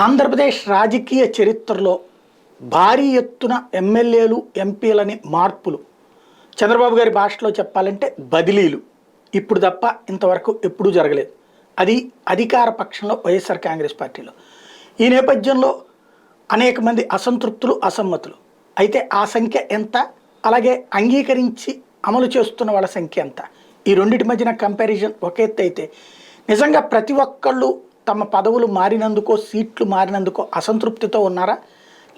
ఆంధ్రప్రదేశ్ రాజకీయ చరిత్రలో భారీ ఎత్తున ఎమ్మెల్యేలు ఎంపీలని మార్పులు, చంద్రబాబు గారి భాషలో చెప్పాలంటే బదిలీలు ఇప్పుడు తప్ప ఇంతవరకు ఎప్పుడూ జరగలేదు. అది అధికార పక్షంలో వైఎస్ఆర్ కాంగ్రెస్ పార్టీలో. ఈ నేపథ్యంలో అనేక మంది అసంతృప్తులు, అసమ్మతులు. అయితే ఆ సంఖ్య ఎంత, అలాగే అంగీకరించి అమలు చేస్తున్న వాళ్ళ సంఖ్య ఎంత, ఈ రెండింటి మధ్యన కంపారిజన్ ఒక ఎత్తు అయితే, నిజంగా ప్రతి ఒక్కళ్ళు తమ పదవులు మారినందుకో సీట్లు మారినందుకో అసంతృప్తితో ఉన్నారా,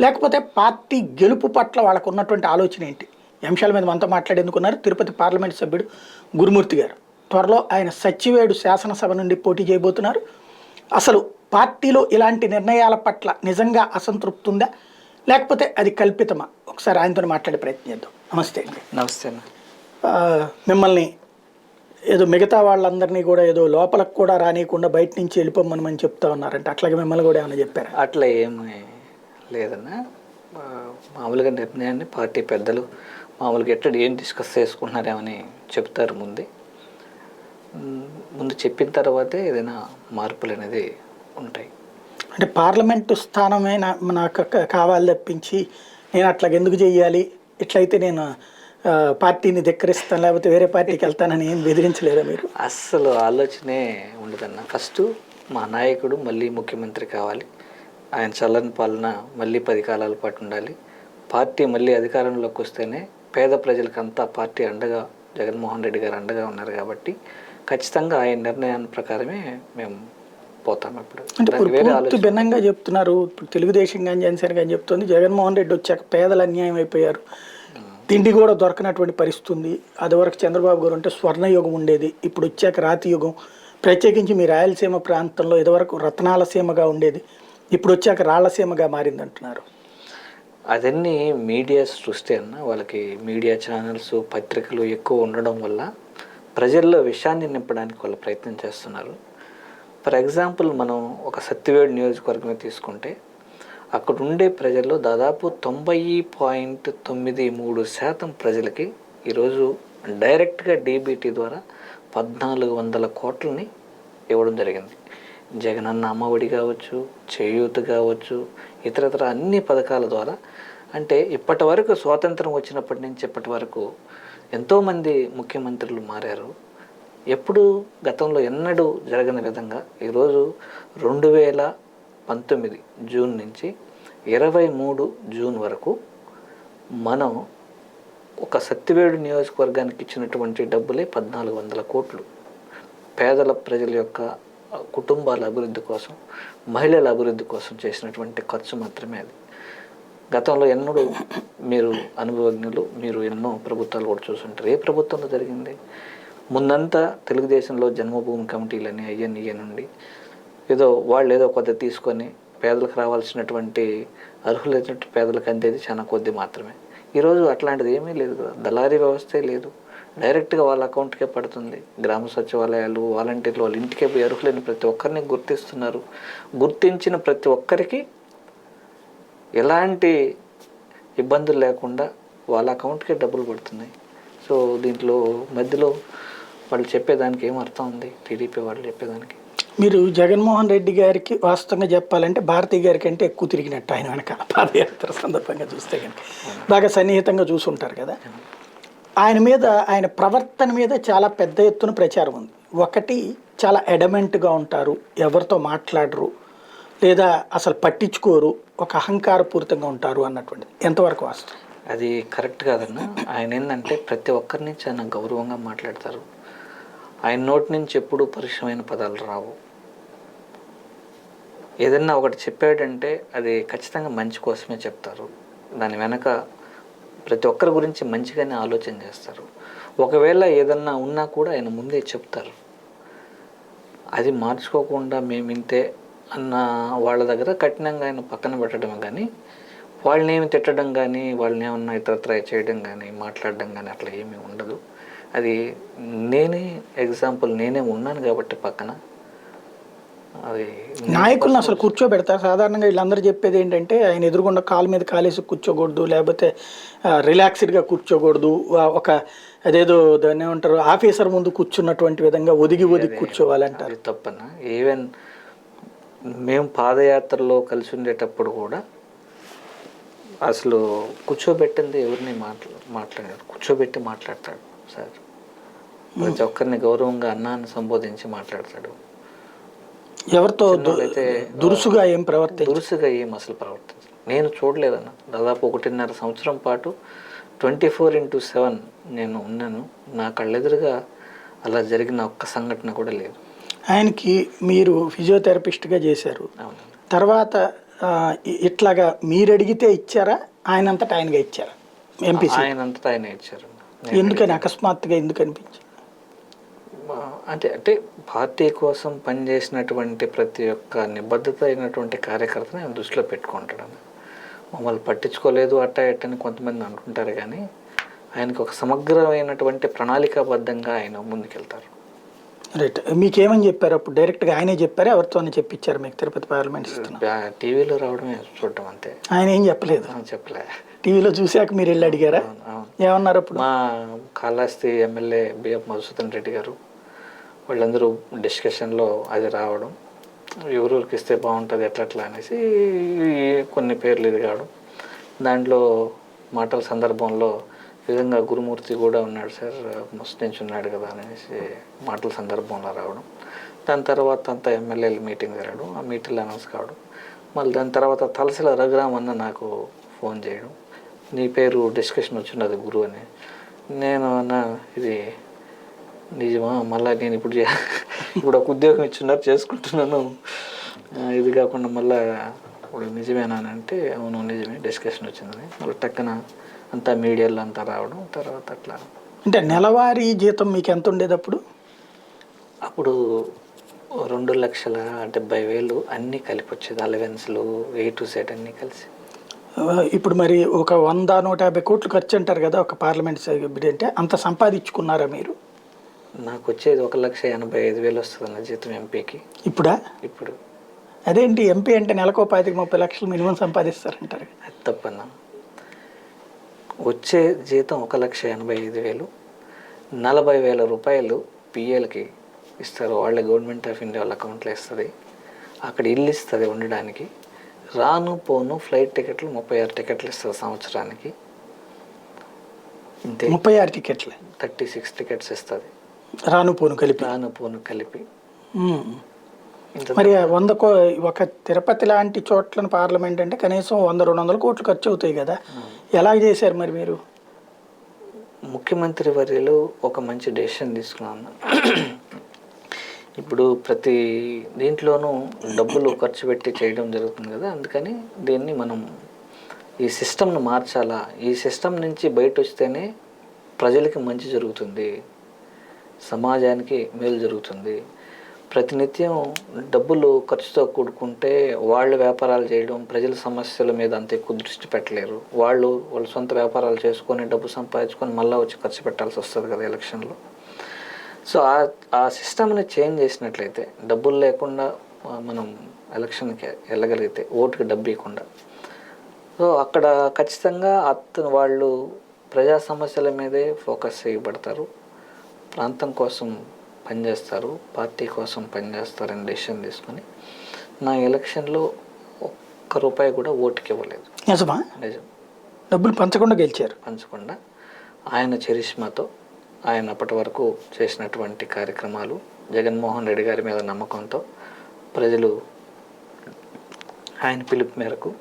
లేకపోతే పార్టీ గెలుపు పట్ల వాళ్ళకు ఉన్నటువంటి ఆలోచన ఏంటి? ఈ అంశాల మీద మనతో మాట్లాడేందుకున్నారు తిరుపతి పార్లమెంట్ సభ్యుడు గురుమూర్తి గారు. త్వరలో ఆయన సచివేడు శాసనసభ నుండి పోటీ చేయబోతున్నారు. అసలు పార్టీలో ఇలాంటి నిర్ణయాల పట్ల నిజంగా అసంతృప్తి ఉందా, లేకపోతే అది కల్పితమా? ఒకసారి ఆయనతో మాట్లాడే ప్రయత్నం చేద్దాం. నమస్తే అండి. నమస్తే. మిమ్మల్ని ఏదో మిగతా వాళ్ళందరినీ కూడా ఏదో లోపలకు కూడా రానియకుండా బయట నుంచి వెళ్ళిపోమని చెప్తా ఉన్నారంటే, అట్లాగే మిమ్మల్ని కూడా ఏమైనా చెప్పారా? అట్లా ఏమీ లేదన్నా. మామూలుగా నిర్ణయాన్ని పార్టీ పెద్దలు మామూలుగా ఎట్లా ఏం డిస్కస్ చేసుకుంటున్నారేమని చెప్తారు. ముందు చెప్పిన తర్వాతే ఏదైనా మార్పులు అనేది ఉంటాయి. అంటే పార్లమెంటు స్థానమే నాకు కావాలి తప్పించి నేను అట్లా ఎందుకు చెయ్యాలి, ఇట్లయితే నేను పార్టీని ధిక్కరిస్తాను లేకపోతే వేరే పార్టీకి వెళ్తానని ఏం బెదిరించలేదా మీరు? అస్సలు ఆలోచనే ఉండదన్న. ఫస్ట్ మా నాయకుడు మళ్ళీ ముఖ్యమంత్రి కావాలి, ఆయన చల్లని పాలన మళ్ళీ 10 కాలాల పాటు ఉండాలి, పార్టీ మళ్ళీ అధికారంలోకి వస్తేనే పేద ప్రజలకంతా పార్టీ అండగా, జగన్మోహన్ రెడ్డి గారు అండగా ఉన్నారు కాబట్టి ఖచ్చితంగా ఆయన నిర్ణయాన్ని ప్రకారమే మేము పోతాం. ఇప్పుడు అంటే భిన్నంగా చెప్తున్నారు. ఇప్పుడు తెలుగుదేశం కానీ జనసేన కానీ చెప్తుంది జగన్మోహన్ రెడ్డి వచ్చాక పేదలు అన్యాయం అయిపోయారు, తిండి కూడా దొరకనటువంటి పరిస్థితి ఉంది. అదివరకు చంద్రబాబు గారు అంటే స్వర్ణయుగం ఉండేది, ఇప్పుడు వచ్చాక రాతి యుగం. ప్రత్యేకించి మీ రాయలసీమ ప్రాంతంలో ఇదివరకు రత్నాల సీమగా ఉండేది, ఇప్పుడు వచ్చాక రాళ్లసీమగా మారింది అంటున్నారు. అదన్నీ మీడియా సృష్టి అన్న. వాళ్ళకి మీడియా ఛానల్స్, పత్రికలు ఎక్కువ ఉండడం వల్ల ప్రజల్లో విషయాన్ని నింపడానికి వాళ్ళు ప్రయత్నం చేస్తున్నారు. ఫర్ ఎగ్జాంపుల్ మనం ఒక సత్యవేడు నియోజకవర్గం తీసుకుంటే అక్కడ ఉండే ప్రజల్లో దాదాపు 90.93% ప్రజలకి ఈరోజు డైరెక్ట్గా డీబీటీ ద్వారా 1400 కోట్లని ఇవ్వడం జరిగింది. జగనన్న అమ్మఒడి కావచ్చు, చేయూత కావచ్చు, ఇతరతర అన్ని పథకాల ద్వారా. అంటే ఇప్పటి వరకు స్వాతంత్రం వచ్చినప్పటి నుంచి ఇప్పటి వరకు ఎంతోమంది ముఖ్యమంత్రులు మారారు. ఎప్పుడు గతంలో ఎన్నడూ జరగని విధంగా ఈరోజు 2019 జూన్ నుంచి 23 జూన్ వరకు మనం ఒక సత్యవేడు నియోజకవర్గానికి ఇచ్చినటువంటి డబ్బులే 1400 కోట్లు. పేదల ప్రజల యొక్క కుటుంబాల అభివృద్ధి కోసం, మహిళల అభివృద్ధి కోసం చేసినటువంటి ఖర్చు మాత్రమే అది. గతంలో ఎన్నడూ మీరు అనుభవజ్ఞులు, మీరు ఎన్నో ప్రభుత్వాలు కూడా చూసుంటారు. ఏ ప్రభుత్వంలో జరిగింది? ముందంతా తెలుగుదేశంలో జన్మభూమి కమిటీలని అయ్యని నుండి వాళ్ళు ఏదో కొద్ది తీసుకొని పేదలకు రావాల్సినటువంటి అర్హులైనటువంటి పేదలకు అందేది చాలా కొద్ది మాత్రమే. ఈరోజు అట్లాంటిది ఏమీ లేదు కదా. దళారీ వ్యవస్థే లేదు, డైరెక్ట్గా వాళ్ళ అకౌంట్కే పడుతుంది. గ్రామ సచివాలయాలు, వాలంటీర్లు వాళ్ళ ఇంటికే పోయి అర్హులైన ప్రతి ఒక్కరిని గుర్తిస్తున్నారు. గుర్తించిన ప్రతి ఒక్కరికి ఎలాంటి ఇబ్బందులు లేకుండా వాళ్ళ అకౌంట్కే డబ్బులు పడుతున్నాయి. సో దీంట్లో మధ్యలో వాళ్ళు చెప్పేదానికి ఏం అర్థం ఉంది? టీడీపీ వాళ్ళు చెప్పేదానికి. మీరు జగన్మోహన్ రెడ్డి గారికి వాస్తవంగా చెప్పాలంటే భారతీయ గారి కంటే ఎక్కువ తిరిగినట్టు ఆయన వెనకాల పాదయాత్ర సందర్భంగా చూస్తే కనుక బాగా సన్నిహితంగా చూసుంటారు కదా. ఆయన మీద, ఆయన ప్రవర్తన మీద చాలా పెద్ద ఎత్తున ప్రచారం ఉంది. ఒకటి, చాలా ఎడమెంట్గా ఉంటారు, ఎవరితో మాట్లాడరు, లేదా అసలు పట్టించుకోరు, ఒక అహంకారపూరితంగా ఉంటారు అన్నటువంటిది ఎంతవరకు వాస్తవం? అది కరెక్ట్ కాదన్న. ఆయన ఏంటంటే ప్రతి ఒక్కరిని చాలా గౌరవంగా మాట్లాడతారు. ఆయన నోటి నుంచి ఎప్పుడూ పరుషమైన పదాలు రావు. ఏదన్నా ఒకటి చెప్పాడంటే అది ఖచ్చితంగా మంచి కోసమే చెప్తారు. దాని వెనక ప్రతి ఒక్కరి గురించి మంచిగానే ఆలోచన చేస్తారు. ఒకవేళ ఏదన్నా ఉన్నా కూడా ఆయన ముందే చెప్తారు. అది మార్చుకోకుండా మేమింతే అన్న వాళ్ళ దగ్గర కఠినంగా ఆయన పక్కన పెట్టడమే కానీ, వాళ్ళని ఏమి తిట్టడం కానీ, వాళ్ళని ఏమన్నా ఇతరత్ర చేయడం కానీ, మాట్లాడడం కానీ అట్లా ఏమీ ఉండదు. అది నేనే ఉన్నాను కాబట్టి పక్కన. అది నాయకులను అసలు కూర్చోబెడతారు. సాధారణంగా వీళ్ళందరూ చెప్పేది ఏంటంటే ఆయన ఎదురుగుండా కాలు మీద కాలేసి కూర్చోకూడదు, లేకపోతే రిలాక్స్డ్గా కూర్చోకూడదు, ఒక అదేదో దాన్ని ఏమంటారు ఆఫీసర్ ముందు కూర్చున్నటువంటి విధంగా ఒదిగి కూర్చోవాలంటారు. తప్పన్న. ఈవెన్ మేము పాదయాత్రలో కలిసి ఉండేటప్పుడు కూడా అసలు కూర్చోబెట్టింది ఎవరిని మాట్లాడారు, కూర్చోబెట్టి మాట్లాడతాడు సార్. ప్రతి ఒక్కరిని గౌరవంగా అన్నాన్ని సంబోధించి మాట్లాడతాడు. ఎవరితో అయితే దురుసుగా ఏం ప్రవర్తించారు? దురుసుగా ఏం అసలు ప్రవర్తించదు. నేను చూడలేదన్న. దాదాపు 1.5 సంవత్సరం పాటు 24/7 నేను ఉన్నాను. నా కళ్ళెదురుగా అలా జరిగిన ఒక్క సంఘటన కూడా లేదు. ఆయనకి మీరు ఫిజియోథెరపిస్ట్గా చేశారు, అవును. తర్వాత ఇట్లాగా మీరు అడిగితే ఇచ్చారా, ఆయనంతటా ఆయనగా ఇచ్చారా ఎంపీసీ? ఆయన అంతటా ఆయన ఇచ్చారు. ఎందుకని అకస్మాత్తుగా ఎందుకు అనిపించింది? అంటే పార్టీ కోసం పనిచేసినటువంటి ప్రతి ఒక్క నిబద్ధత అయినటువంటి కార్యకర్తను ఆయన దృష్టిలో పెట్టుకుంటాడు. మమ్మల్ని పట్టించుకోలేదు అట్టా ఎట్టని కొంతమంది అనుకుంటారు, కానీ ఆయనకు ఒక సమగ్రమైనటువంటి ప్రణాళికాబద్ధంగా ఆయన ముందుకెళ్తారు. రైట్. మీకేమని చెప్పారు అప్పుడు? డైరెక్ట్గా ఆయనే చెప్పారా, ఎవరితోనే చెప్పించారు మీకు తిరుపతి పార్లమెంట్? టీవీలో రావడమే చూడటం అంతే. ఆయన ఏం చెప్పలేదు? చెప్పలే. టీవీలో చూశాక మీరు వెళ్ళి అడిగారా? ఏమన్నారు అప్పుడు? మా కాళహస్తి ఎమ్మెల్యే బిఎఫ్ మధుసూదన్ రెడ్డి గారు వాళ్ళందరూ డిస్కషన్లో అది రావడం, ఎవరికి ఇస్తే బాగుంటుంది ఎట్లా అనేసి కొన్ని పేర్లు ఇది కావడం, దాంట్లో మాటల సందర్భంలో ఈ విధంగా గురుమూర్తి కూడా ఉన్నాడు సార్, ముస్లింస్ ఉన్నాడు కదా అనేసి మాటల సందర్భంలో రావడం. దాని తర్వాత అంతా ఎమ్మెల్యేలు మీటింగ్ జరగడం, ఆ మీటింగ్లో అనౌన్స్ కావడం. మళ్ళీ దాని తర్వాత తలసిల రఘురామ్ అన్న నాకు ఫోన్ చేయడం, నీ పేరు డిస్కషన్ వచ్చినది గురు అని. నేను అన్న ఇది నిజమా? మళ్ళీ నేను ఇప్పుడు ఒక ఉద్యోగం ఇచ్చున్నారు చేసుకుంటున్నాను, ఇది కాకుండా మళ్ళీ ఇప్పుడు నిజమేనా అని అంటే అవును నిజమే డిస్కషన్ వచ్చిందని. మళ్ళీ టక్కన అంతా మీడియాలో అంతా రావడం, తర్వాత అట్లా. అంటే నెలవారీ జీతం మీకు ఎంత ఉండేది అప్పుడు? అప్పుడు 2,70,000 అన్నీ కలిపి వచ్చేది, అలవెన్స్లు A to Z అన్నీ కలిసి. ఇప్పుడు మరి ఒక 100-150 కోట్లు ఖర్చు అంటారు కదా ఒక పార్లమెంట్ సభ్యుడు అంటే, అంత సంపాదించుకున్నారా మీరు? నాకు వచ్చేది 1,85,000 వస్తుంది జీతం ఎంపీకి. ఇప్పుడా? ఇప్పుడు. అదేంటి ఎంపీ అంటే నెలకు 25-30 లక్షలు మినిమం సంపాదిస్తారంటారు? అది తప్పన్నా. వచ్చే జీతం 1,85,000, 40,000 రూపాయలు పిఎల్కి ఇస్తారు, వాళ్ళే గవర్నమెంట్ ఆఫ్ ఇండియా వాళ్ళ అకౌంట్లో ఇస్తుంది. అక్కడ ఇల్లు ఇస్తుంది ఉండడానికి. రాను పోను ఫ్లైట్ టికెట్లు 36 టికెట్లు ఇస్తుంది సంవత్సరానికి. ఇంతే. 36 టికెట్లు? 36 టికెట్స్ ఇస్తుంది రాను పోను కలిపి. రాను పోను కలిపి. మరి 100 ఒక తిరుపతి లాంటి చోట్ల పార్లమెంట్ అంటే కనీసం 100-200 కోట్లు ఖర్చు అవుతాయి కదా, ఎలా చేశారు మరి మీరు? ముఖ్యమంత్రి వర్యులు ఒక మంచి డెసిషన్ తీసుకున్నాను. ఇప్పుడు ప్రతి దీంట్లోనూ డబ్బులు ఖర్చు పెట్టి చేయడం జరుగుతుంది కదా, అందుకని దీన్ని మనం ఈ సిస్టమ్ను మార్చాలా, ఈ సిస్టమ్ నుంచి బయట వస్తేనే ప్రజలకి మంచి జరుగుతుంది, సమాజానికి మేలు జరుగుతుంది. ప్రతినిత్యం డబ్బులు ఖర్చుతో కూడుకుంటే వాళ్ళు వ్యాపారాలు చేయడం, ప్రజల సమస్యల మీద అంత ఎక్కువ దృష్టి పెట్టలేరు. వాళ్ళు సొంత వ్యాపారాలు చేసుకొని డబ్బు సంపాదించుకొని మళ్ళీ వచ్చి ఖర్చు పెట్టాల్సి వస్తుంది కదా ఎలక్షన్లో. సో ఆ సిస్టమ్ని చేంజ్ చేసినట్లయితే, డబ్బులు లేకుండా మనం ఎలక్షన్కి వెళ్ళగలిగితే, ఓటుకి డబ్బు ఇవ్వకుండా, సో అక్కడ ఖచ్చితంగా వాళ్ళు ప్రజా సమస్యల మీదే ఫోకస్ చేయబడతారు, ప్రాంతం కోసం పనిచేస్తారు, పార్టీ కోసం పనిచేస్తారని డెసిషన్ తీసుకొని నా ఎలక్షన్లో ₹1 కూడా ఓటుకి ఇవ్వలేదు. నిజమా? నిజం. డబ్బులు పంచకుండా గెలిచారు? పంచకుండా. ఆయన చరిష్మాతో, ఆయన అప్పటి వరకు చేసినటువంటి కార్యక్రమాలు, జగన్మోహన్ రెడ్డి గారి మీద నమ్మకంతో ప్రజలు ఆయన పిలుపు మేరకు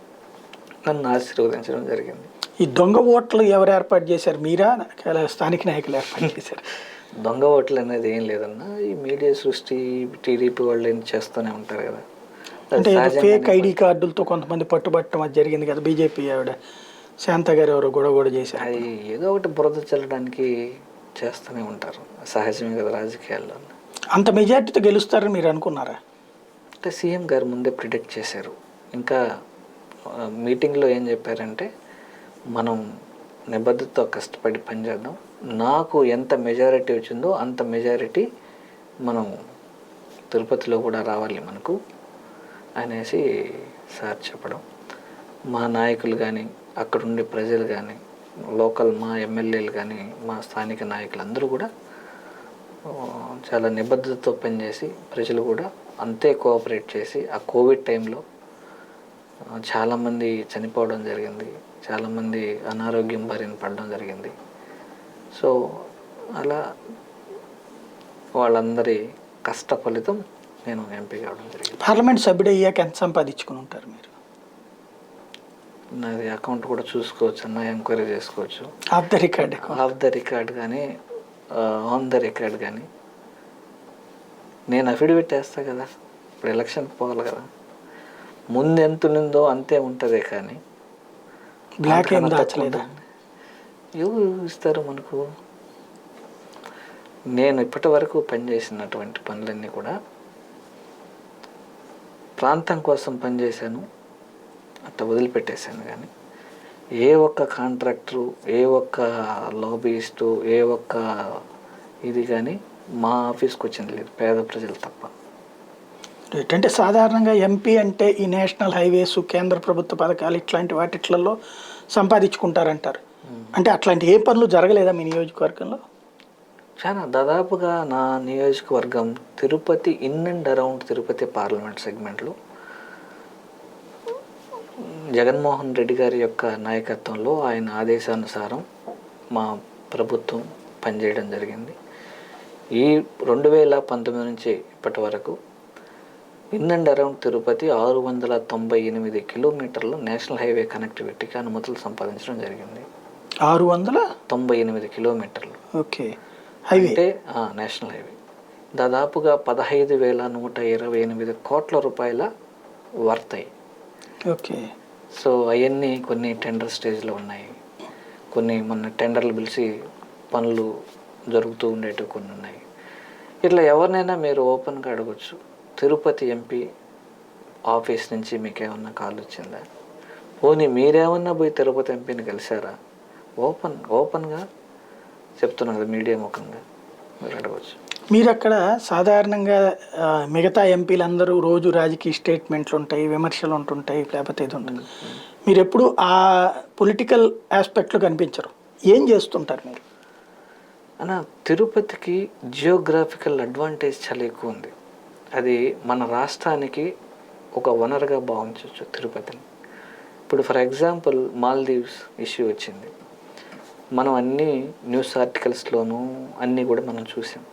నన్ను ఆశీర్వదించడం జరిగింది. ఈ దొంగ ఓట్లు ఎవరు ఏర్పాటు చేశారు? మీరా, స్థానిక నాయకులు ఏర్పాటు చేశారు? దొంగ ఓట్లు అనేది ఏం లేదన్నా, ఈ మీడియా సృష్టి టీడీపీ వాళ్ళు ఏం చేస్తూనే ఉంటారు కదా. అంటే ఫేక్ ఐడి కార్డులతో కొంతమంది పట్టుబట్టడం అది జరిగింది కదా, బీజేపీ ఆవిడ శాంత గారు ఎవరు కూడా చేశారు. అది ఏదో ఒకటి బురద చల్లడానికి చేస్తూనే ఉంటారు, సహజమే కదా రాజకీయాల్లో. అంత మెజార్టీతో గెలుస్తారని మీరు అనుకున్నారా? అంటే సీఎం గారు ముందే ప్రిడిక్ట్ చేశారు. ఇంకా మీటింగ్లో ఏం చెప్పారంటే, మనం నిబద్ధతతో కష్టపడి పనిచేద్దాం, నాకు ఎంత మెజారిటీ వచ్చిందో అంత మెజారిటీ మనం తిరుపతిలో కూడా రావాలి మనకు అనేసి సార్ చెప్పడం. మా నాయకులు కానీ, అక్కడుండే ప్రజలు కానీ, లోకల్ మా ఎమ్మెల్యేలు కానీ, మా స్థానిక నాయకులు అందరూ కూడా చాలా నిబద్ధతతో పనిచేసి ప్రజలు కూడా అంతే కోఆపరేట్ చేసి ఆ కోవిడ్ టైంలో చాలామంది చనిపోవడం జరిగింది, చాలామంది అనారోగ్యం బారిన పడడం జరిగింది. సో అలా వాళ్ళందరి కష్ట ఫలితం నేను ఎంపీ కావడం జరిగింది. పార్లమెంట్ సభ్యుడు అయ్యాక ఎంత సంపాదించుకుని ఉంటారు మీరు? నాది అకౌంట్ కూడా చూసుకోవచ్చు అన్న, ఎంక్వైరీ చేసుకోవచ్చు. Of the record of the record కానీ ఆన్ ద రికార్డ్ కానీ నేను అఫిడవిట్ వేస్తా కదా. ఇప్పుడు ఎలక్షన్కి పోవాలి కదా, ముందు ఎంత ఉందో అంతే ఉంటుంది. కానీ బ్లాక్ ఏం దాచలేదా? ఎవరు ఇస్తారు మనకు? నేను ఇప్పటి వరకు పనిచేసినటువంటి పనులన్నీ కూడా ప్రాంతం కోసం పనిచేశాను, అట్లా వదిలిపెట్టేశాను. కానీ ఏ ఒక్క కాంట్రాక్టరు, ఏ ఒక్క లాబీయిస్టు, ఏ ఒక్క ఇది కానీ మా ఆఫీస్కి వచ్చింది లేదు, పేద ప్రజలు తప్ప. అంటే సాధారణంగా ఎంపీ అంటే ఈ నేషనల్ హైవేస్, కేంద్ర ప్రభుత్వ పథకాలు ఇట్లాంటి వాటిట్లలో సంపాదించుకుంటారంటారు. అంటే అట్లాంటి ఏ పనులు జరగలేదా మీ నియోజకవర్గంలో? చాలా దాదాపుగా నా నియోజకవర్గం Tirupati, in and around Tirupati parliament సెగ్మెంట్లో జగన్మోహన్ రెడ్డి గారి యొక్క నాయకత్వంలో, ఆయన ఆదేశానుసారం మా ప్రభుత్వం పనిచేయడం జరిగింది. ఈ 2019 నుంచి ఇప్పటి వరకు ఇన్ అండ్ అరౌండ్ తిరుపతి 698 కిలోమీటర్లు నేషనల్ హైవే కనెక్టివిటీకి అనుమతులు సంపాదించడం జరిగింది. 698 కిలోమీటర్లు. ఓకే, హైవే అంటే నేషనల్ హైవే. దాదాపుగా 15,128 కోట్ల రూపాయల వర్తాయి. ఓకే. సో అవన్నీ కొన్ని టెండర్ స్టేజ్లో ఉన్నాయి, కొన్ని మొన్న టెండర్లు పిలిచి పనులు జరుగుతూ ఉండేటివి కొన్ని ఉన్నాయి. ఇట్లా ఎవరినైనా మీరు ఓపెన్గా అడగచ్చు, తిరుపతి ఎంపీ ఆఫీస్ నుంచి మీకు ఏమన్నా కాల్ వచ్చిందా, పోనీ మీరేమన్నా పోయి తిరుపతి ఎంపీని కలిసారా? ఓపెన్గా చెప్తున్నా కదా, మీడియా ముఖంగా మీరు అడగవచ్చు. మీరు అక్కడ సాధారణంగా మిగతా ఎంపీలందరూ రోజు రాజకీయ స్టేట్మెంట్లు ఉంటాయి, విమర్శలు ఉంటుంటాయి, లేకపోతే ఇది ఉంటుంది. మీరు ఎప్పుడు ఆ పొలిటికల్ ఆస్పెక్ట్లో కనిపించరు. ఏం చేస్తుంటారు మీరు? అన్న, తిరుపతికి జియోగ్రాఫికల్ అడ్వాంటేజ్ చాలా ఎక్కువ ఉంది. అది మన రాష్ట్రానికి ఒక వనరుగా భావించవచ్చు తిరుపతిని. ఇప్పుడు ఫర్ ఎగ్జాంపుల్ మాల్దీవ్స్ ఇష్యూ వచ్చింది, మనం అన్ని న్యూస్ ఆర్టికల్స్లోనూ అన్నీ కూడా మనం చూసాం.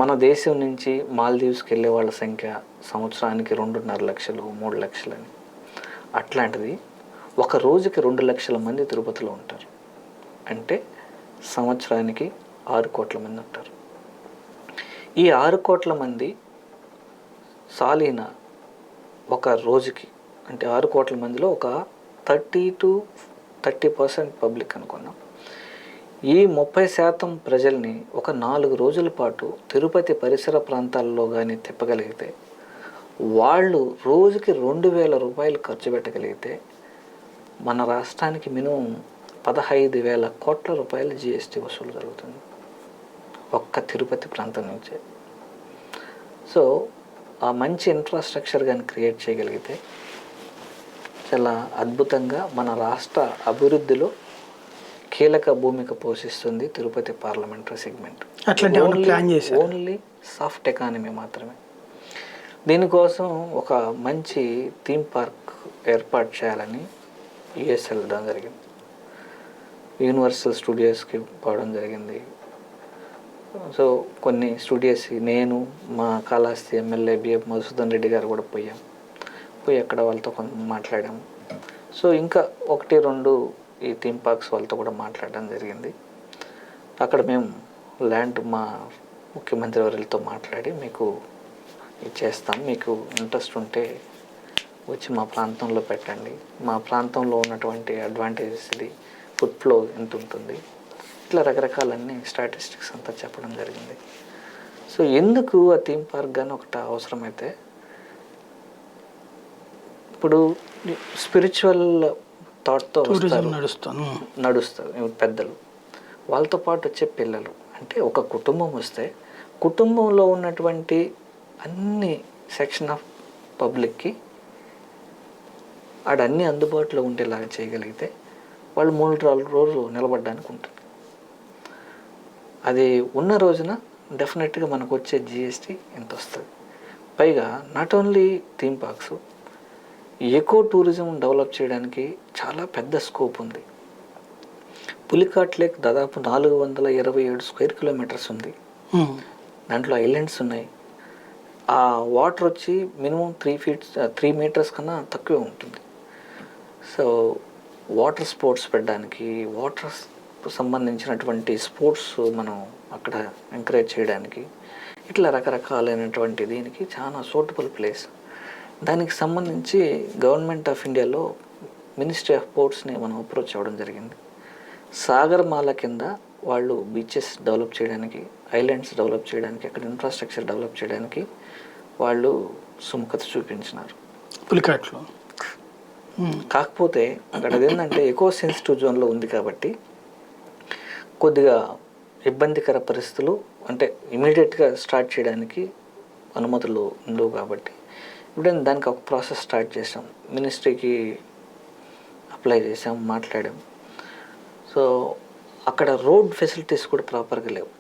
మన దేశం నుంచి మాల్దీవ్స్కి వెళ్ళే వాళ్ళ సంఖ్య సంవత్సరానికి 2.5 లక్షలు, 3 లక్షలని. అట్లాంటిది ఒక రోజుకి 2 లక్షల మంది తిరుపతిలో ఉంటారు. అంటే సంవత్సరానికి 6 కోట్ల మంది ఉంటారు. ఈ 6 కోట్ల మంది సాలీన ఒక రోజుకి, అంటే 6 కోట్ల మందిలో ఒక 30 to 30% పబ్లిక్ అనుకున్నాం. ఈ 30% ప్రజల్ని ఒక 4 రోజుల పాటు తిరుపతి పరిసర ప్రాంతాల్లో కానీ తిప్పగలిగితే, వాళ్ళు రోజుకి 2,000 రూపాయలు ఖర్చు పెట్టగలిగితే, మన రాష్ట్రానికి మినిమం 15,000 కోట్ల రూపాయల జిఎస్టీ వసూలు జరుగుతుంది ఒక్క తిరుపతి ప్రాంతం నుంచే. సో ఆ మంచి ఇన్ఫ్రాస్ట్రక్చర్ కానీ క్రియేట్ చేయగలిగితే చాలా అద్భుతంగా మన రాష్ట్ర అభివృద్ధిలో కీలక భూమిక పోషిస్తుంది Tirupati parliamentary segment. Only soft economy మాత్రమే. దీనికోసం ఒక మంచి థీమ్ పార్క్ ఏర్పాటు చేయాలని యుఎస్ వెళ్ళడం జరిగింది, యూనివర్సల్ స్టూడియోస్కి పోవడం జరిగింది. సో కొన్ని స్టూడియోస్ నేను, మా కాళహస్తి ఎమ్మెల్యే బిఎఫ్ మధుసూదన్ రెడ్డి గారు కూడా పోయి అక్కడ వాళ్ళతో కొంత మాట్లాడాము. సో ఇంకా 1-2 ఈ థీమ్ పార్క్స్ వాళ్ళతో కూడా మాట్లాడడం జరిగింది. అక్కడ మేము ల్యాండ్ మా ముఖ్యమంత్రి వర్యులతో మాట్లాడి మీకు ఇచ్చేస్తాం, మీకు ఇంట్రెస్ట్ ఉంటే వచ్చి మా ప్రాంతంలో పెట్టండి, మా ప్రాంతంలో ఉన్నటువంటి అడ్వాంటేజెస్ ఇది, ఫుడ్ ఫ్లో ఎంత ఉంటుంది, ఇట్లా రకరకాలన్నీ స్టాటిస్టిక్స్ అంతా చెప్పడం జరిగింది. సో ఎందుకు ఆ థీమ్ పార్క్ కానీ ఒకటి అవసరమైతే, ఇప్పుడు స్పిరిచువల్ థాట్తో నడుస్తారు పెద్దలు, వాళ్ళతో పాటు వచ్చే పిల్లలు. అంటే ఒక కుటుంబం వస్తే కుటుంబంలో ఉన్నటువంటి అన్ని సెక్షన్ ఆఫ్ పబ్లిక్కి ఆడన్నీ అందుబాటులో ఉండేలాగా చేయగలిగితే వాళ్ళు 3-4 రోజులు నిలబడడానికి ఉంటుంది. అది ఉన్న రోజున డెఫినెట్గా మనకు వచ్చే జిఎస్టీ ఎంత వస్తుంది. పైగా not only theme parks, eco tourism develop చేయడానికి చాలా పెద్ద స్కోప్ ఉంది. పులికాట్ లేక్ దాదాపు 427 స్క్వేర్ కిలోమీటర్స్ ఉంది. దాంట్లో ఐలాండ్స్ ఉన్నాయి. ఆ వాటర్ వచ్చి మినిమం 3 మీటర్స్ కన్నా తక్కువే ఉంటుంది. సో వాటర్ స్పోర్ట్స్ పెట్టడానికి, వాటర్ సంబంధించినటువంటి స్పోర్ట్స్ మనం అక్కడ ఎంకరేజ్ చేయడానికి, ఇట్లా రకరకాలైనటువంటి దీనికి చాలా సూటబుల్ ప్లేస్. దానికి సంబంధించి గవర్నమెంట్ ఆఫ్ ఇండియాలో మినిస్ట్రీ ఆఫ్ పోర్ట్స్ని మనం అప్రోచ్ అవ్వడం జరిగింది. సాగర్మాల కింద వాళ్ళు బీచెస్ డెవలప్ చేయడానికి, ఐలాండ్స్ డెవలప్ చేయడానికి, అక్కడ ఇన్ఫ్రాస్ట్రక్చర్ డెవలప్ చేయడానికి వాళ్ళు సుముఖత చూపించినారు పులికాట్లో. కాకపోతే అక్కడ ఏంటంటే ఎకో సెన్సిటివ్ జోన్లో ఉంది కాబట్టి కొద్దిగా ఇబ్బందికర పరిస్థితులు, అంటే ఇమీడియట్గా స్టార్ట్ చేయడానికి అనుమతులు ఉండవు కాబట్టి ఇప్పుడు దానికి ఒక ప్రాసెస్ స్టార్ట్ చేసాం. మినిస్ట్రీకి అప్లై చేసాం, మాట్లాడాం. సో అక్కడ రోడ్ ఫెసిలిటీస్ కూడా ప్రాపర్గా లేవు.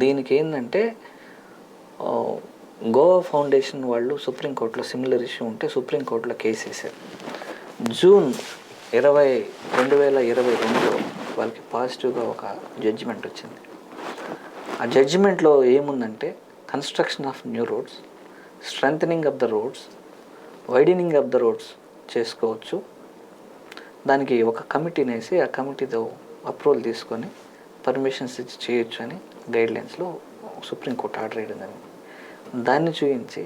దీనికి ఏంటంటే గోవా ఫౌండేషన్ వాళ్ళు సుప్రీంకోర్టులో సిమిలర్ ఇష్యూ ఉంటే సుప్రీంకోర్టులో కేసు వేశారు. జూన్ 20, 2022లో వాళ్ళకి పాజిటివ్గా ఒక జడ్జిమెంట్ వచ్చింది. ఆ జడ్జిమెంట్లో ఏముందంటే construction of new roads, strengthening of the roads, widening of the roads చేసుకోవచ్చు. దానికి ఒక కమిటీని వేసి ఆ కమిటీతో అప్రూవల్ తీసుకొని పర్మిషన్స్ ఇచ్చి చేయొచ్చు అని గైడ్లైన్స్లో సుప్రీంకోర్టు ఆర్డర్ వేయడం జరిగింది. దాన్ని చూపించి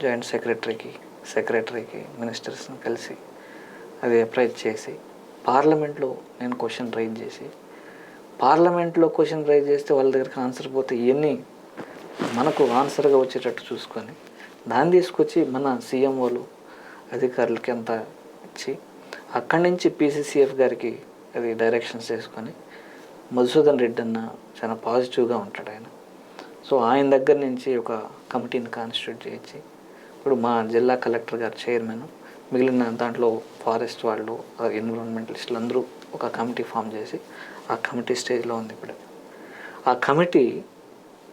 జాయింట్ సెక్రటరీకి మినిస్టర్స్ని కలిసి అది అప్రైజ్ చేసి పార్లమెంట్లో నేను క్వశ్చన్ రైజ్ చేసి, పార్లమెంట్లో క్వశ్చన్ రైజ్ చేస్తే వాళ్ళ దగ్గరికి ఆన్సర్ పోతే ఇవన్నీ మనకు ఆన్సర్గా వచ్చేటట్టు చూసుకొని దాన్ని తీసుకొచ్చి మన సీఎంఓలు అధికారులకి అంతా ఇచ్చి అక్కడి నుంచి పీసీసీఎఫ్ గారికి అది డైరెక్షన్స్ చేసుకొని, మధుసూదన్ రెడ్డి అన్న చాలా పాజిటివ్గా ఉంటాడు ఆయన. సో ఆయన దగ్గర నుంచి ఒక కమిటీని కాన్స్టిట్యూట్ చేయించి ఇప్పుడు మా జిల్లా కలెక్టర్ గారు చైర్మన్, మిగిలిన దాంట్లో ఫారెస్ట్ వాళ్ళు, ఎన్విరాన్మెంటలిస్టులు అందరూ ఒక కమిటీ ఫామ్ చేసి ఆ కమిటీ స్టేజ్లో ఉంది ఇప్పుడు. ఆ కమిటీ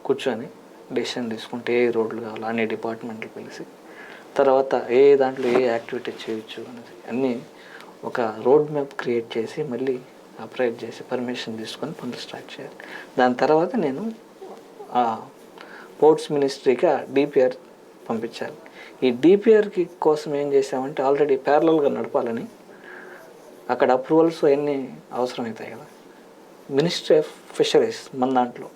కూర్చొని డెసిషన్ తీసుకుంటే ఏ రోడ్లు కావాలో అన్ని డిపార్ట్మెంట్లు పిలిచి తర్వాత ఏ దాంట్లో ఏ యాక్టివిటీ చేయొచ్చు అనేది అన్నీ ఒక రోడ్ మ్యాప్ క్రియేట్ చేసి మళ్ళీ అప్రైజ్ చేసి పర్మిషన్ తీసుకొని పనులు స్టార్ట్ చేయాలి. దాని తర్వాత నేను ఆ పోర్ట్స్ మినిస్ట్రీకి ఆ డిపిఆర్ పంపించాలి. ఈ డిపిఆర్కి కోసం ఏం చేసామంటే ఆల్రెడీ ప్యారలల్గా నడపాలని అక్కడ అప్రూవల్స్ అన్నీ అవసరమవుతాయి కదా. మినిస్ట్రీ ఆఫ్ ఫిషరీస్ మన దాంట్లో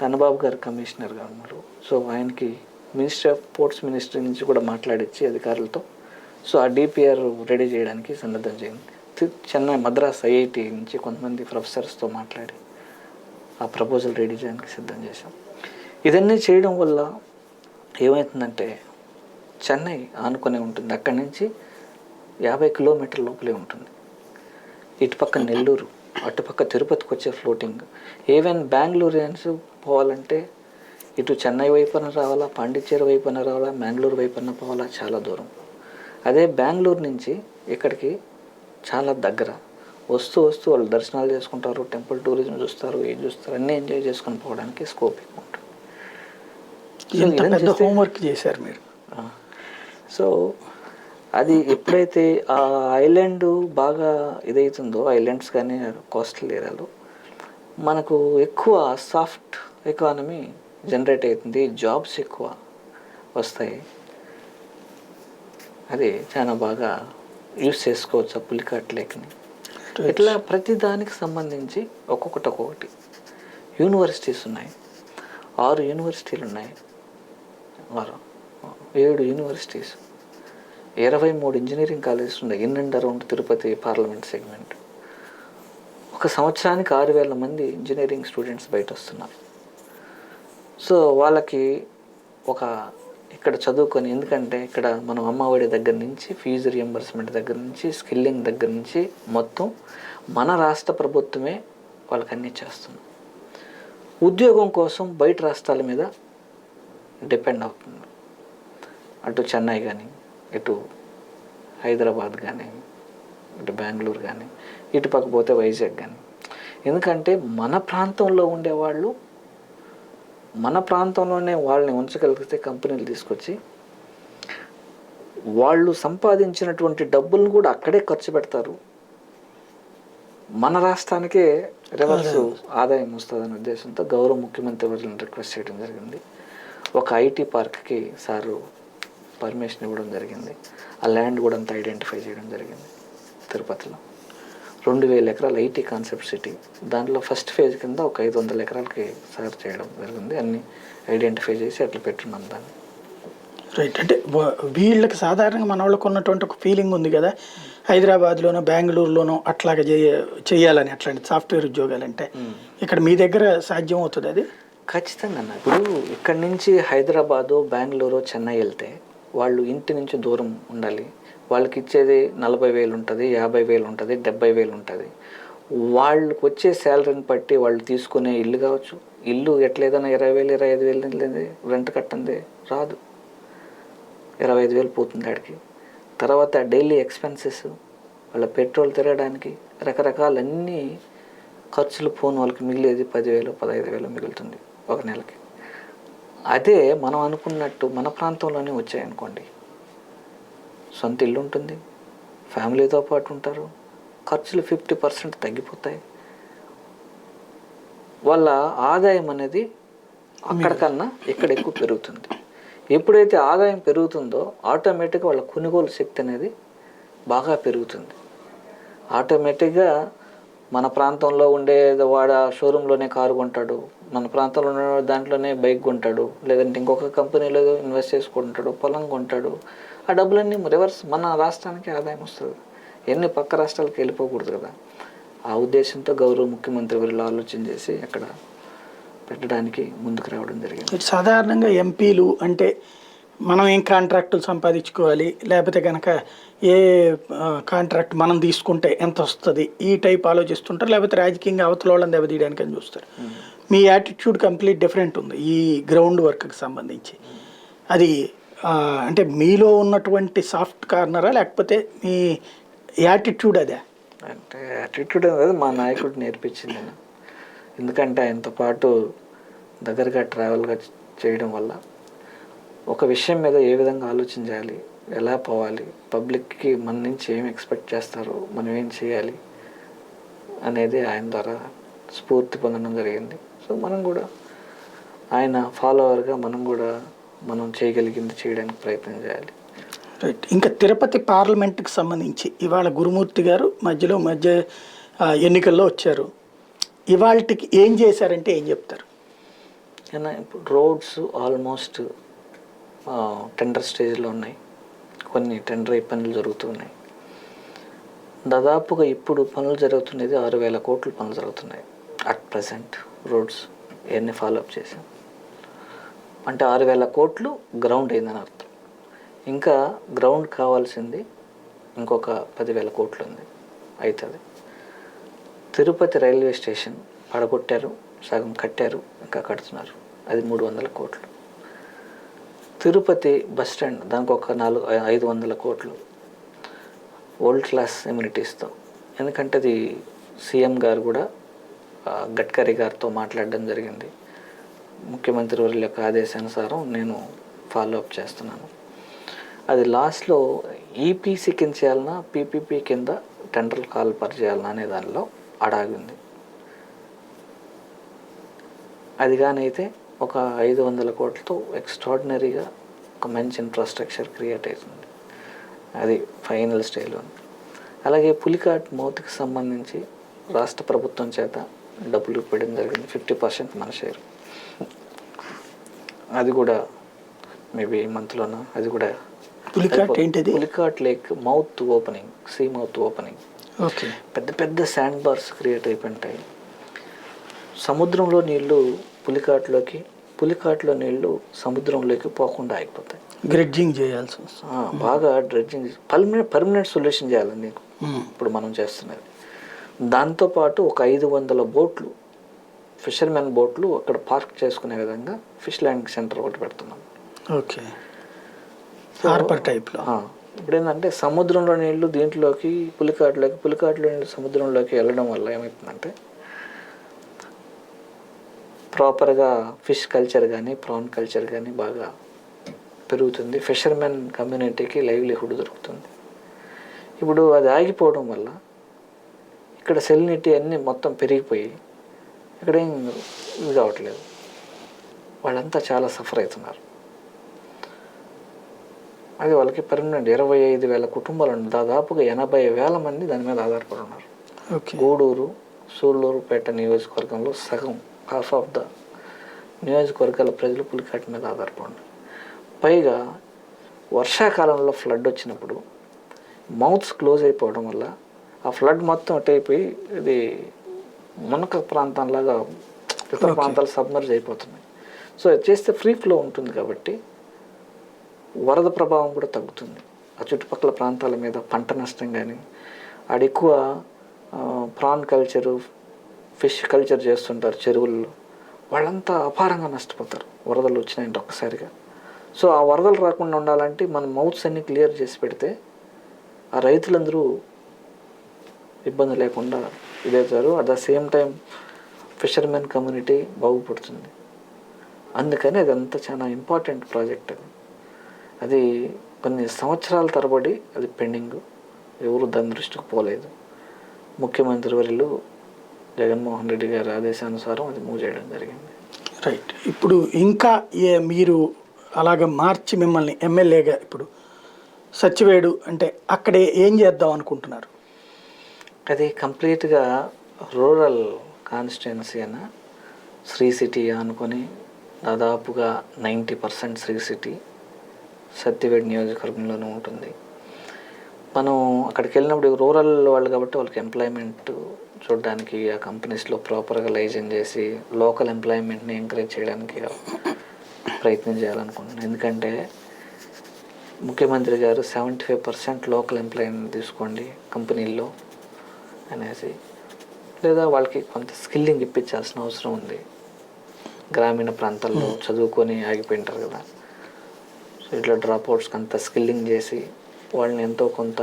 కన్నబాబు గారు కమిషనర్గా ఉన్నారు. సో ఆయనకి మినిస్ట్రీ ఆఫ్ పోర్ట్స్ మినిస్ట్రీ నుంచి కూడా మాట్లాడించి అధికారులతో సో ఆ డిపిఆర్ రెడీ చేయడానికి సన్నద్ధం చేయండి. చెన్నై మద్రాస్ ఐఐటి నుంచి కొంతమంది ప్రొఫెసర్స్తో మాట్లాడి ఆ ప్రపోజల్ రెడీ చేయడానికి సిద్ధం చేశాం. ఇదన్నీ చేయడం వల్ల ఏమవుతుందంటే చెన్నై ఆనుకునే ఉంటుంది, అక్కడి నుంచి 50 కిలోమీటర్ల లోపలే ఉంటుంది. ఇటుపక్క నెల్లూరు, అటుపక్క తిరుపతికి వచ్చే ఫ్లోటింగ్. ఈవెన్ బెంగళూరియన్స్ పోవాలంటే ఇటు చెన్నై వైపున రావాలా, పాండిచ్చేరి వైపున రావాలా, మ్యాంగ్లూరు వైపున పోవాలా, చాలా దూరం. అదే బెంగళూరు నుంచి ఇక్కడికి చాలా దగ్గర. వస్తూ వాళ్ళు దర్శనాలు చేసుకుంటారు, టెంపుల్ టూరిజం చూస్తారు, ఏం చూస్తారు, అన్నీ ఎంజాయ్ చేసుకొని పోవడానికి స్కోప్ ఎక్కువ ఉంటుంది. హోంవర్క్ చేశారు మీరు. సో అది ఎప్పుడైతే ఆ ఐలాండ్ బాగా ఇదవుతుందో, ఐలాండ్స్ కానీ కోస్టల్ ఏరియాలో మనకు ఎక్కువ సాఫ్ట్ ఎకానమీ జనరేట్ అవుతుంది, జాబ్స్ ఎక్కువ వస్తాయి. అది చాలా బాగా యూస్ చేసుకోవచ్చు ఆ పులికాట్ లేక్ని. ఇట్లా ప్రతి దానికి సంబంధించి ఒక్కొక్కటి యూనివర్సిటీస్ ఉన్నాయి. 6 యూనివర్సిటీలు ఉన్నాయి, 7 యూనివర్సిటీస్, 23 ఇంజనీరింగ్ కాలేజెస్ ఉన్నాయి in and around Tirupati parliament segment. ఒక సంవత్సరానికి 6,000 మంది ఇంజనీరింగ్ స్టూడెంట్స్ బయట వస్తున్నారు. సో వాళ్ళకి ఒక ఇక్కడ చదువుకొని, ఎందుకంటే ఇక్కడ మనం అమ్మఒడి దగ్గర నుంచి ఫీజు రియంబర్స్మెంట్ దగ్గర నుంచి స్కిల్లింగ్ దగ్గర నుంచి మొత్తం మన రాష్ట్ర ప్రభుత్వమే వాళ్ళకి అన్నీ చేస్తుంది. ఉద్యోగం కోసం బయట రాష్ట్రాల మీద డిపెండ్ అవుతుంది. అటు చెన్నై కానీ, ఇటు హైదరాబాద్ కానీ, ఇటు బెంగళూరు కానీ, ఇటు పక్క పోతే వైజాగ్ కానీ. ఎందుకంటే మన ప్రాంతంలో ఉండేవాళ్ళు మన ప్రాంతంలోనే వాళ్ళని ఉంచగలిగితే కంపెనీలు తీసుకొచ్చి వాళ్ళు సంపాదించినటువంటి డబ్బులను కూడా అక్కడే ఖర్చు పెడతారు, మన రాష్ట్రానికే రివర్స్ ఆదాయం వస్తుందనే ఉద్దేశంతో గౌరవ ముఖ్యమంత్రి వర్యులను రిక్వెస్ట్ చేయడం జరిగింది. ఒక ఐటీ పార్క్కి సారు పర్మిషన్ ఇవ్వడం జరిగింది. ఆ ల్యాండ్ కూడా అంతా ఐడెంటిఫై చేయడం జరిగింది. తిరుపతిలో 2000 ఎకరాలు ఐటీ కాన్సెప్ట్ సిటీ, దాంట్లో ఫస్ట్ ఫేజ్ కింద ఒక 500 ఎకరాలకి సార్ చేయడం జరిగింది. అన్ని ఐడెంటిఫై చేసి అట్లా పెట్టున్నాం దాన్ని. రైట్. అంటే వీళ్ళకి సాధారణంగా మన వాళ్ళకు ఉన్నటువంటి ఒక ఫీలింగ్ ఉంది కదా, హైదరాబాద్లోనో బెంగళూరులోనో అట్లాగా చేయాలని, అట్లాంటి సాఫ్ట్వేర్ ఉద్యోగాలు అంటే ఇక్కడ మీ దగ్గర సాధ్యం అవుతుంది అది? ఖచ్చితంగా అన్న. ఇప్పుడు ఇక్కడి నుంచి హైదరాబాదు, బెంగళూరు, చెన్నై వెళ్తే వాళ్ళు ఇంటి నుంచి దూరం ఉండాలి. వాళ్ళకి ఇచ్చేది 40,000 ఉంటుంది, 50,000 ఉంటుంది, 70,000 ఉంటుంది. వాళ్ళకి వచ్చే శాలరీని బట్టి వాళ్ళు తీసుకునే ఇల్లు కావచ్చు, ఇల్లు ఎట్లేదన్నా 20,000, 25,000 రెంట్ కట్టండి రాదు, 25,000 పోతుంది ఆడికి. తర్వాత డైలీ ఎక్స్పెన్సెస్, వాళ్ళ పెట్రోల్ తిరగడానికి రకరకాలన్నీ ఖర్చులు పోను వాళ్ళకి మిగిలేది 10,000, 15,000 మిగులుతుంది ఒక నెలకి. అదే మనం అనుకున్నట్టు మన ప్రాంతంలోనే వచ్చాయనుకోండి, సొంత ఇల్లు ఉంటుంది, ఫ్యామిలీతో పాటు ఉంటారు, ఖర్చులు 50% తగ్గిపోతాయి, వాళ్ళ ఆదాయం అనేది అక్కడికన్నా ఇక్కడ ఎక్కువ పెరుగుతుంది. ఎప్పుడైతే ఆదాయం పెరుగుతుందో ఆటోమేటిక్గా వాళ్ళ కొనుగోలు శక్తి అనేది బాగా పెరుగుతుంది. ఆటోమేటిక్గా మన ప్రాంతంలో ఉండే వాడు షోరూంలోనే కారు కొంటాడు, మన ప్రాంతంలో ఉన్న దాంట్లోనే బైక్ కొంటాడు, లేదంటే ఇంకొక కంపెనీలో ఇన్వెస్ట్ చేసుకుంటాడు, పొలం కొంటాడు. ఆ డబ్బులన్నీ రివర్స్ మన రాష్ట్రానికి ఆదాయం వస్తుంది. ఎన్ని పక్క రాష్ట్రాలకు వెళ్ళిపోకూడదు కదా. ఆ ఉద్దేశంతో గౌరవ ముఖ్యమంత్రి వీళ్ళు ఆలోచన చేసి అక్కడ పెట్టడానికి ముందుకు రావడం జరిగింది. సాధారణంగా ఎంపీలు అంటే మనం ఏం కాంట్రాక్టులు సంపాదించుకోవాలి, లేకపోతే కనుక ఏ కాంట్రాక్ట్ మనం తీసుకుంటే ఎంత వస్తుంది, ఈ టైప్ ఆలోచిస్తుంటారు, లేకపోతే రాజకీయంగా అవతల వాళ్ళని దెబ్బతీయడానికి అని చూస్తారు. మీ యాటిట్యూడ్ కంప్లీట్ డిఫరెంట్ ఉంది ఈ గ్రౌండ్ వర్క్కి సంబంధించి. అది అంటే మీలో ఉన్నటువంటి సాఫ్ట్ కార్నరా, లేకపోతే మీ యాటిట్యూడ్ అదే? అంటే యాటిట్యూడ్ అనేది మా నాయకుడు నేర్పించింది నేను. ఎందుకంటే ఆయనతో పాటు దగ్గరగా ట్రావెల్గా చేయడం వల్ల ఒక విషయం మీద ఏ విధంగా ఆలోచన చేయాలి, ఎలా పోవాలి, పబ్లిక్కి మన నుంచి ఏం ఎక్స్పెక్ట్ చేస్తారో, మనం ఏం చేయాలి అనేది ఆయన ద్వారా స్ఫూర్తి పొందడం జరిగింది. సో మనం కూడా ఆయన ఫాలోవర్గా మనం చేయగలిగింది చేయడానికి ప్రయత్నం చేయాలి. రైట్. ఇంకా తిరుపతి పార్లమెంట్కి సంబంధించి ఇవాళ గురుమూర్తి గారు మధ్య ఎన్నికల్లో వచ్చారు. ఇవాళకి ఏం చేశారంటే ఏం చెప్తారు? ఇప్పుడు రోడ్స్ ఆల్మోస్ట్ టెండర్ స్టేజ్లో ఉన్నాయి, కొన్ని టెండర్ పనులు జరుగుతున్నాయి. దాదాపుగా ఇప్పుడు పనులు జరుగుతున్నది 6,000 కోట్ల పనులు జరుగుతున్నాయి అట్ ప్రజెంట్. రోడ్స్ ఇవన్నీ ఫాలోఅప్ చేసాం అంటే 6,000 కోట్లు గ్రౌండ్ అయిందని అర్థం. ఇంకా గ్రౌండ్ కావాల్సింది ఇంకొక 10,000 కోట్లు ఉంది, అవుతుంది. తిరుపతి రైల్వే స్టేషన్ పడగొట్టారు, సగం కట్టారు, ఇంకా కడుతున్నారు, అది 300 కోట్లు. తిరుపతి బస్ స్టాండ్ దానికి ఒక 500 కోట్లు వరల్డ్ క్లాస్ ఎమ్యూనిటీస్తో. ఎందుకంటే అది సీఎం గారు కూడా గడ్కరీ గారితో మాట్లాడడం జరిగింది. ముఖ్యమంత్రి వారి యొక్క ఆదేశానుసారం నేను ఫాలోఅప్ చేస్తున్నాను. అది లాస్ట్లో ఈపీసీ కింద చేయాలన్నా పీపీపీ కింద టెండర్లు కాల్పర్ చేయాలన్నా అనే దానిలో అడాగింది. అది కానైతే ఒక 500 కోట్లతో ఎక్స్ట్రాడినరీగా ఒక మంచి ఇన్ఫ్రాస్ట్రక్చర్ క్రియేట్ అవుతుంది. అది ఫైనల్ స్టేజ్లో ఉంది. అలాగే పులికాట్ మౌత్కి సంబంధించి రాష్ట్ర ప్రభుత్వం చేత డబ్బులు ఇవ్వడం జరిగింది, 50% మన షేర్. అది కూడా మేబీ మంత్లోన అది కూడా. పులికాట్ ఏంటిది? Pulicat lake mouth opening, sea mouth opening. Okay. పెద్ద పెద్ద శాండ్ బార్స్ క్రియేట్ అయిపోయింటాయి. సముద్రంలో నీళ్లు పులికాట్లో నీళ్లు సముద్రంలోకి పోకుండా ఆగిపోతాయి. గ్రెడ్జింగ్ చేయాల్సి వస్తుంది, బాగా డ్రెడ్జింగ్, పర్మనెంట్ సొల్యూషన్ చేయాలి నీకు ఇప్పుడు మనం చేస్తున్నది. దాంతోపాటు ఒక 500 బోట్లు, ఫిషర్మెన్ బోట్లు అక్కడ పార్క్ చేసుకునే విధంగా ఫిష్ ల్యాండింగ్ సెంటర్ ఒకటి పెడుతున్నాం. ఓకే. హార్బర్ టైప్లో. ఇప్పుడు ఏంటంటే సముద్రంలో నీళ్లు దీంట్లోకి పులికాట్లో నీళ్ళు సముద్రంలోకి వెళ్ళడం వల్ల ఏమవుతుందంటే ప్రాపర్గా ఫిష్ కల్చర్ కానీ ప్రాన్ కల్చర్ కానీ బాగా పెరుగుతుంది. ఫిషర్మెన్ కమ్యూనిటీకి లైవ్లీహుడ్ దొరుకుతుంది. ఇప్పుడు అది ఆగిపోవడం వల్ల ఇక్కడ సెలినిటీ అన్నీ మొత్తం పెరిగిపోయి ఇక్కడ ఏం ఇది కావట్లేదు. వాళ్ళంతా చాలా సఫర్ అవుతున్నారు. అది వాళ్ళకి పర్మనెంట్ 25,000 కుటుంబాలు దాదాపుగా 80,000 మంది దాని మీద ఆధారపడి ఉన్నారు. గూడూరు సూళ్ళూరుపేట నియోజకవర్గంలో సగం హాఫ్ ఆఫ్ ద నియోజకవర్గాల ప్రజలు పులికాటి మీద ఆధారపడి ఉన్నారు. పైగా వర్షాకాలంలో ఫ్లడ్ వచ్చినప్పుడు మౌత్స్ క్లోజ్ అయిపోవడం వల్ల ఆ ఫ్లడ్ మొత్తం అటైపోయి ఇది మునక ప్రాంతంలాగా ఇతర ప్రాంతాలు సబ్మర్జ్ అయిపోతున్నాయి. సో అది చేస్తే ఫ్రీ ఫ్లో ఉంటుంది కాబట్టి వరద ప్రభావం కూడా తగ్గుతుంది. ఆ చుట్టుపక్కల ప్రాంతాల మీద పంట నష్టం కానీ ఆడ ఎక్కువ ప్రాన్ కల్చరు ఫిష్ కల్చర్ చేస్తుంటారు చెరువుల్లో, వాళ్ళంతా అపారంగా నష్టపోతారు వరదలు వచ్చినాయంటే ఒక్కసారిగా. సో ఆ వరదలు రాకుండా ఉండాలంటే మన మౌత్స్ అన్ని క్లియర్ చేసి పెడితే ఆ రైతులందరూ ఇబ్బంది లేకుండా ఇదవుతారు. At the same time fishermen community బాగుపడుతుంది. అందుకని అదంతా చాలా ఇంపార్టెంట్ ప్రాజెక్ట్. అది కొన్ని సంవత్సరాల తరబడి అది పెండింగ్, ఎవరు దాని దృష్టికి పోలేదు. ముఖ్యమంత్రి వర్యులు జగన్మోహన్ రెడ్డి గారి ఆదేశానుసారం అది మూవ్ చేయడం జరిగింది. రైట్. ఇప్పుడు ఇంకా మీరు అలాగ మార్చి మిమ్మల్ని ఎమ్మెల్యేగా ఇప్పుడు సచివేడు అంటే అక్కడ ఏం చేద్దాం అనుకుంటున్నారు? అది కంప్లీట్గా రూరల్ కాన్స్టిట్యున్సీ అన్న శ్రీ సిటీ అనుకొని దాదాపుగా 90% శ్రీ సిటీ సత్యవేడ్ నియోజకవర్గంలోనే ఉంటుంది. మనం అక్కడికి వెళ్ళినప్పుడు రూరల్ వాళ్ళు కాబట్టి వాళ్ళకి ఎంప్లాయ్మెంట్ చూడడానికి ఆ కంపెనీస్లో ప్రాపర్గా లైజన్ చేసి లోకల్ ఎంప్లాయ్మెంట్ని ఎంకరేజ్ చేయడానికి ప్రయత్నం చేయాలనుకుంటున్నాను. ఎందుకంటే ముఖ్యమంత్రి గారు 75% లోకల్ ఎంప్లాయ్మెంట్ తీసుకోండి కంపెనీల్లో అనేసి, లేదా వాళ్ళకి కొంత స్కిల్లింగ్ ఇప్పించాల్సిన అవసరం ఉంది. గ్రామీణ ప్రాంతాల్లో చదువుకొని ఆగిపోయింటారు కదా, సో ఇట్లా డ్రాప్అవుట్స్కి అంత స్కిల్లింగ్ చేసి వాళ్ళని ఎంతో కొంత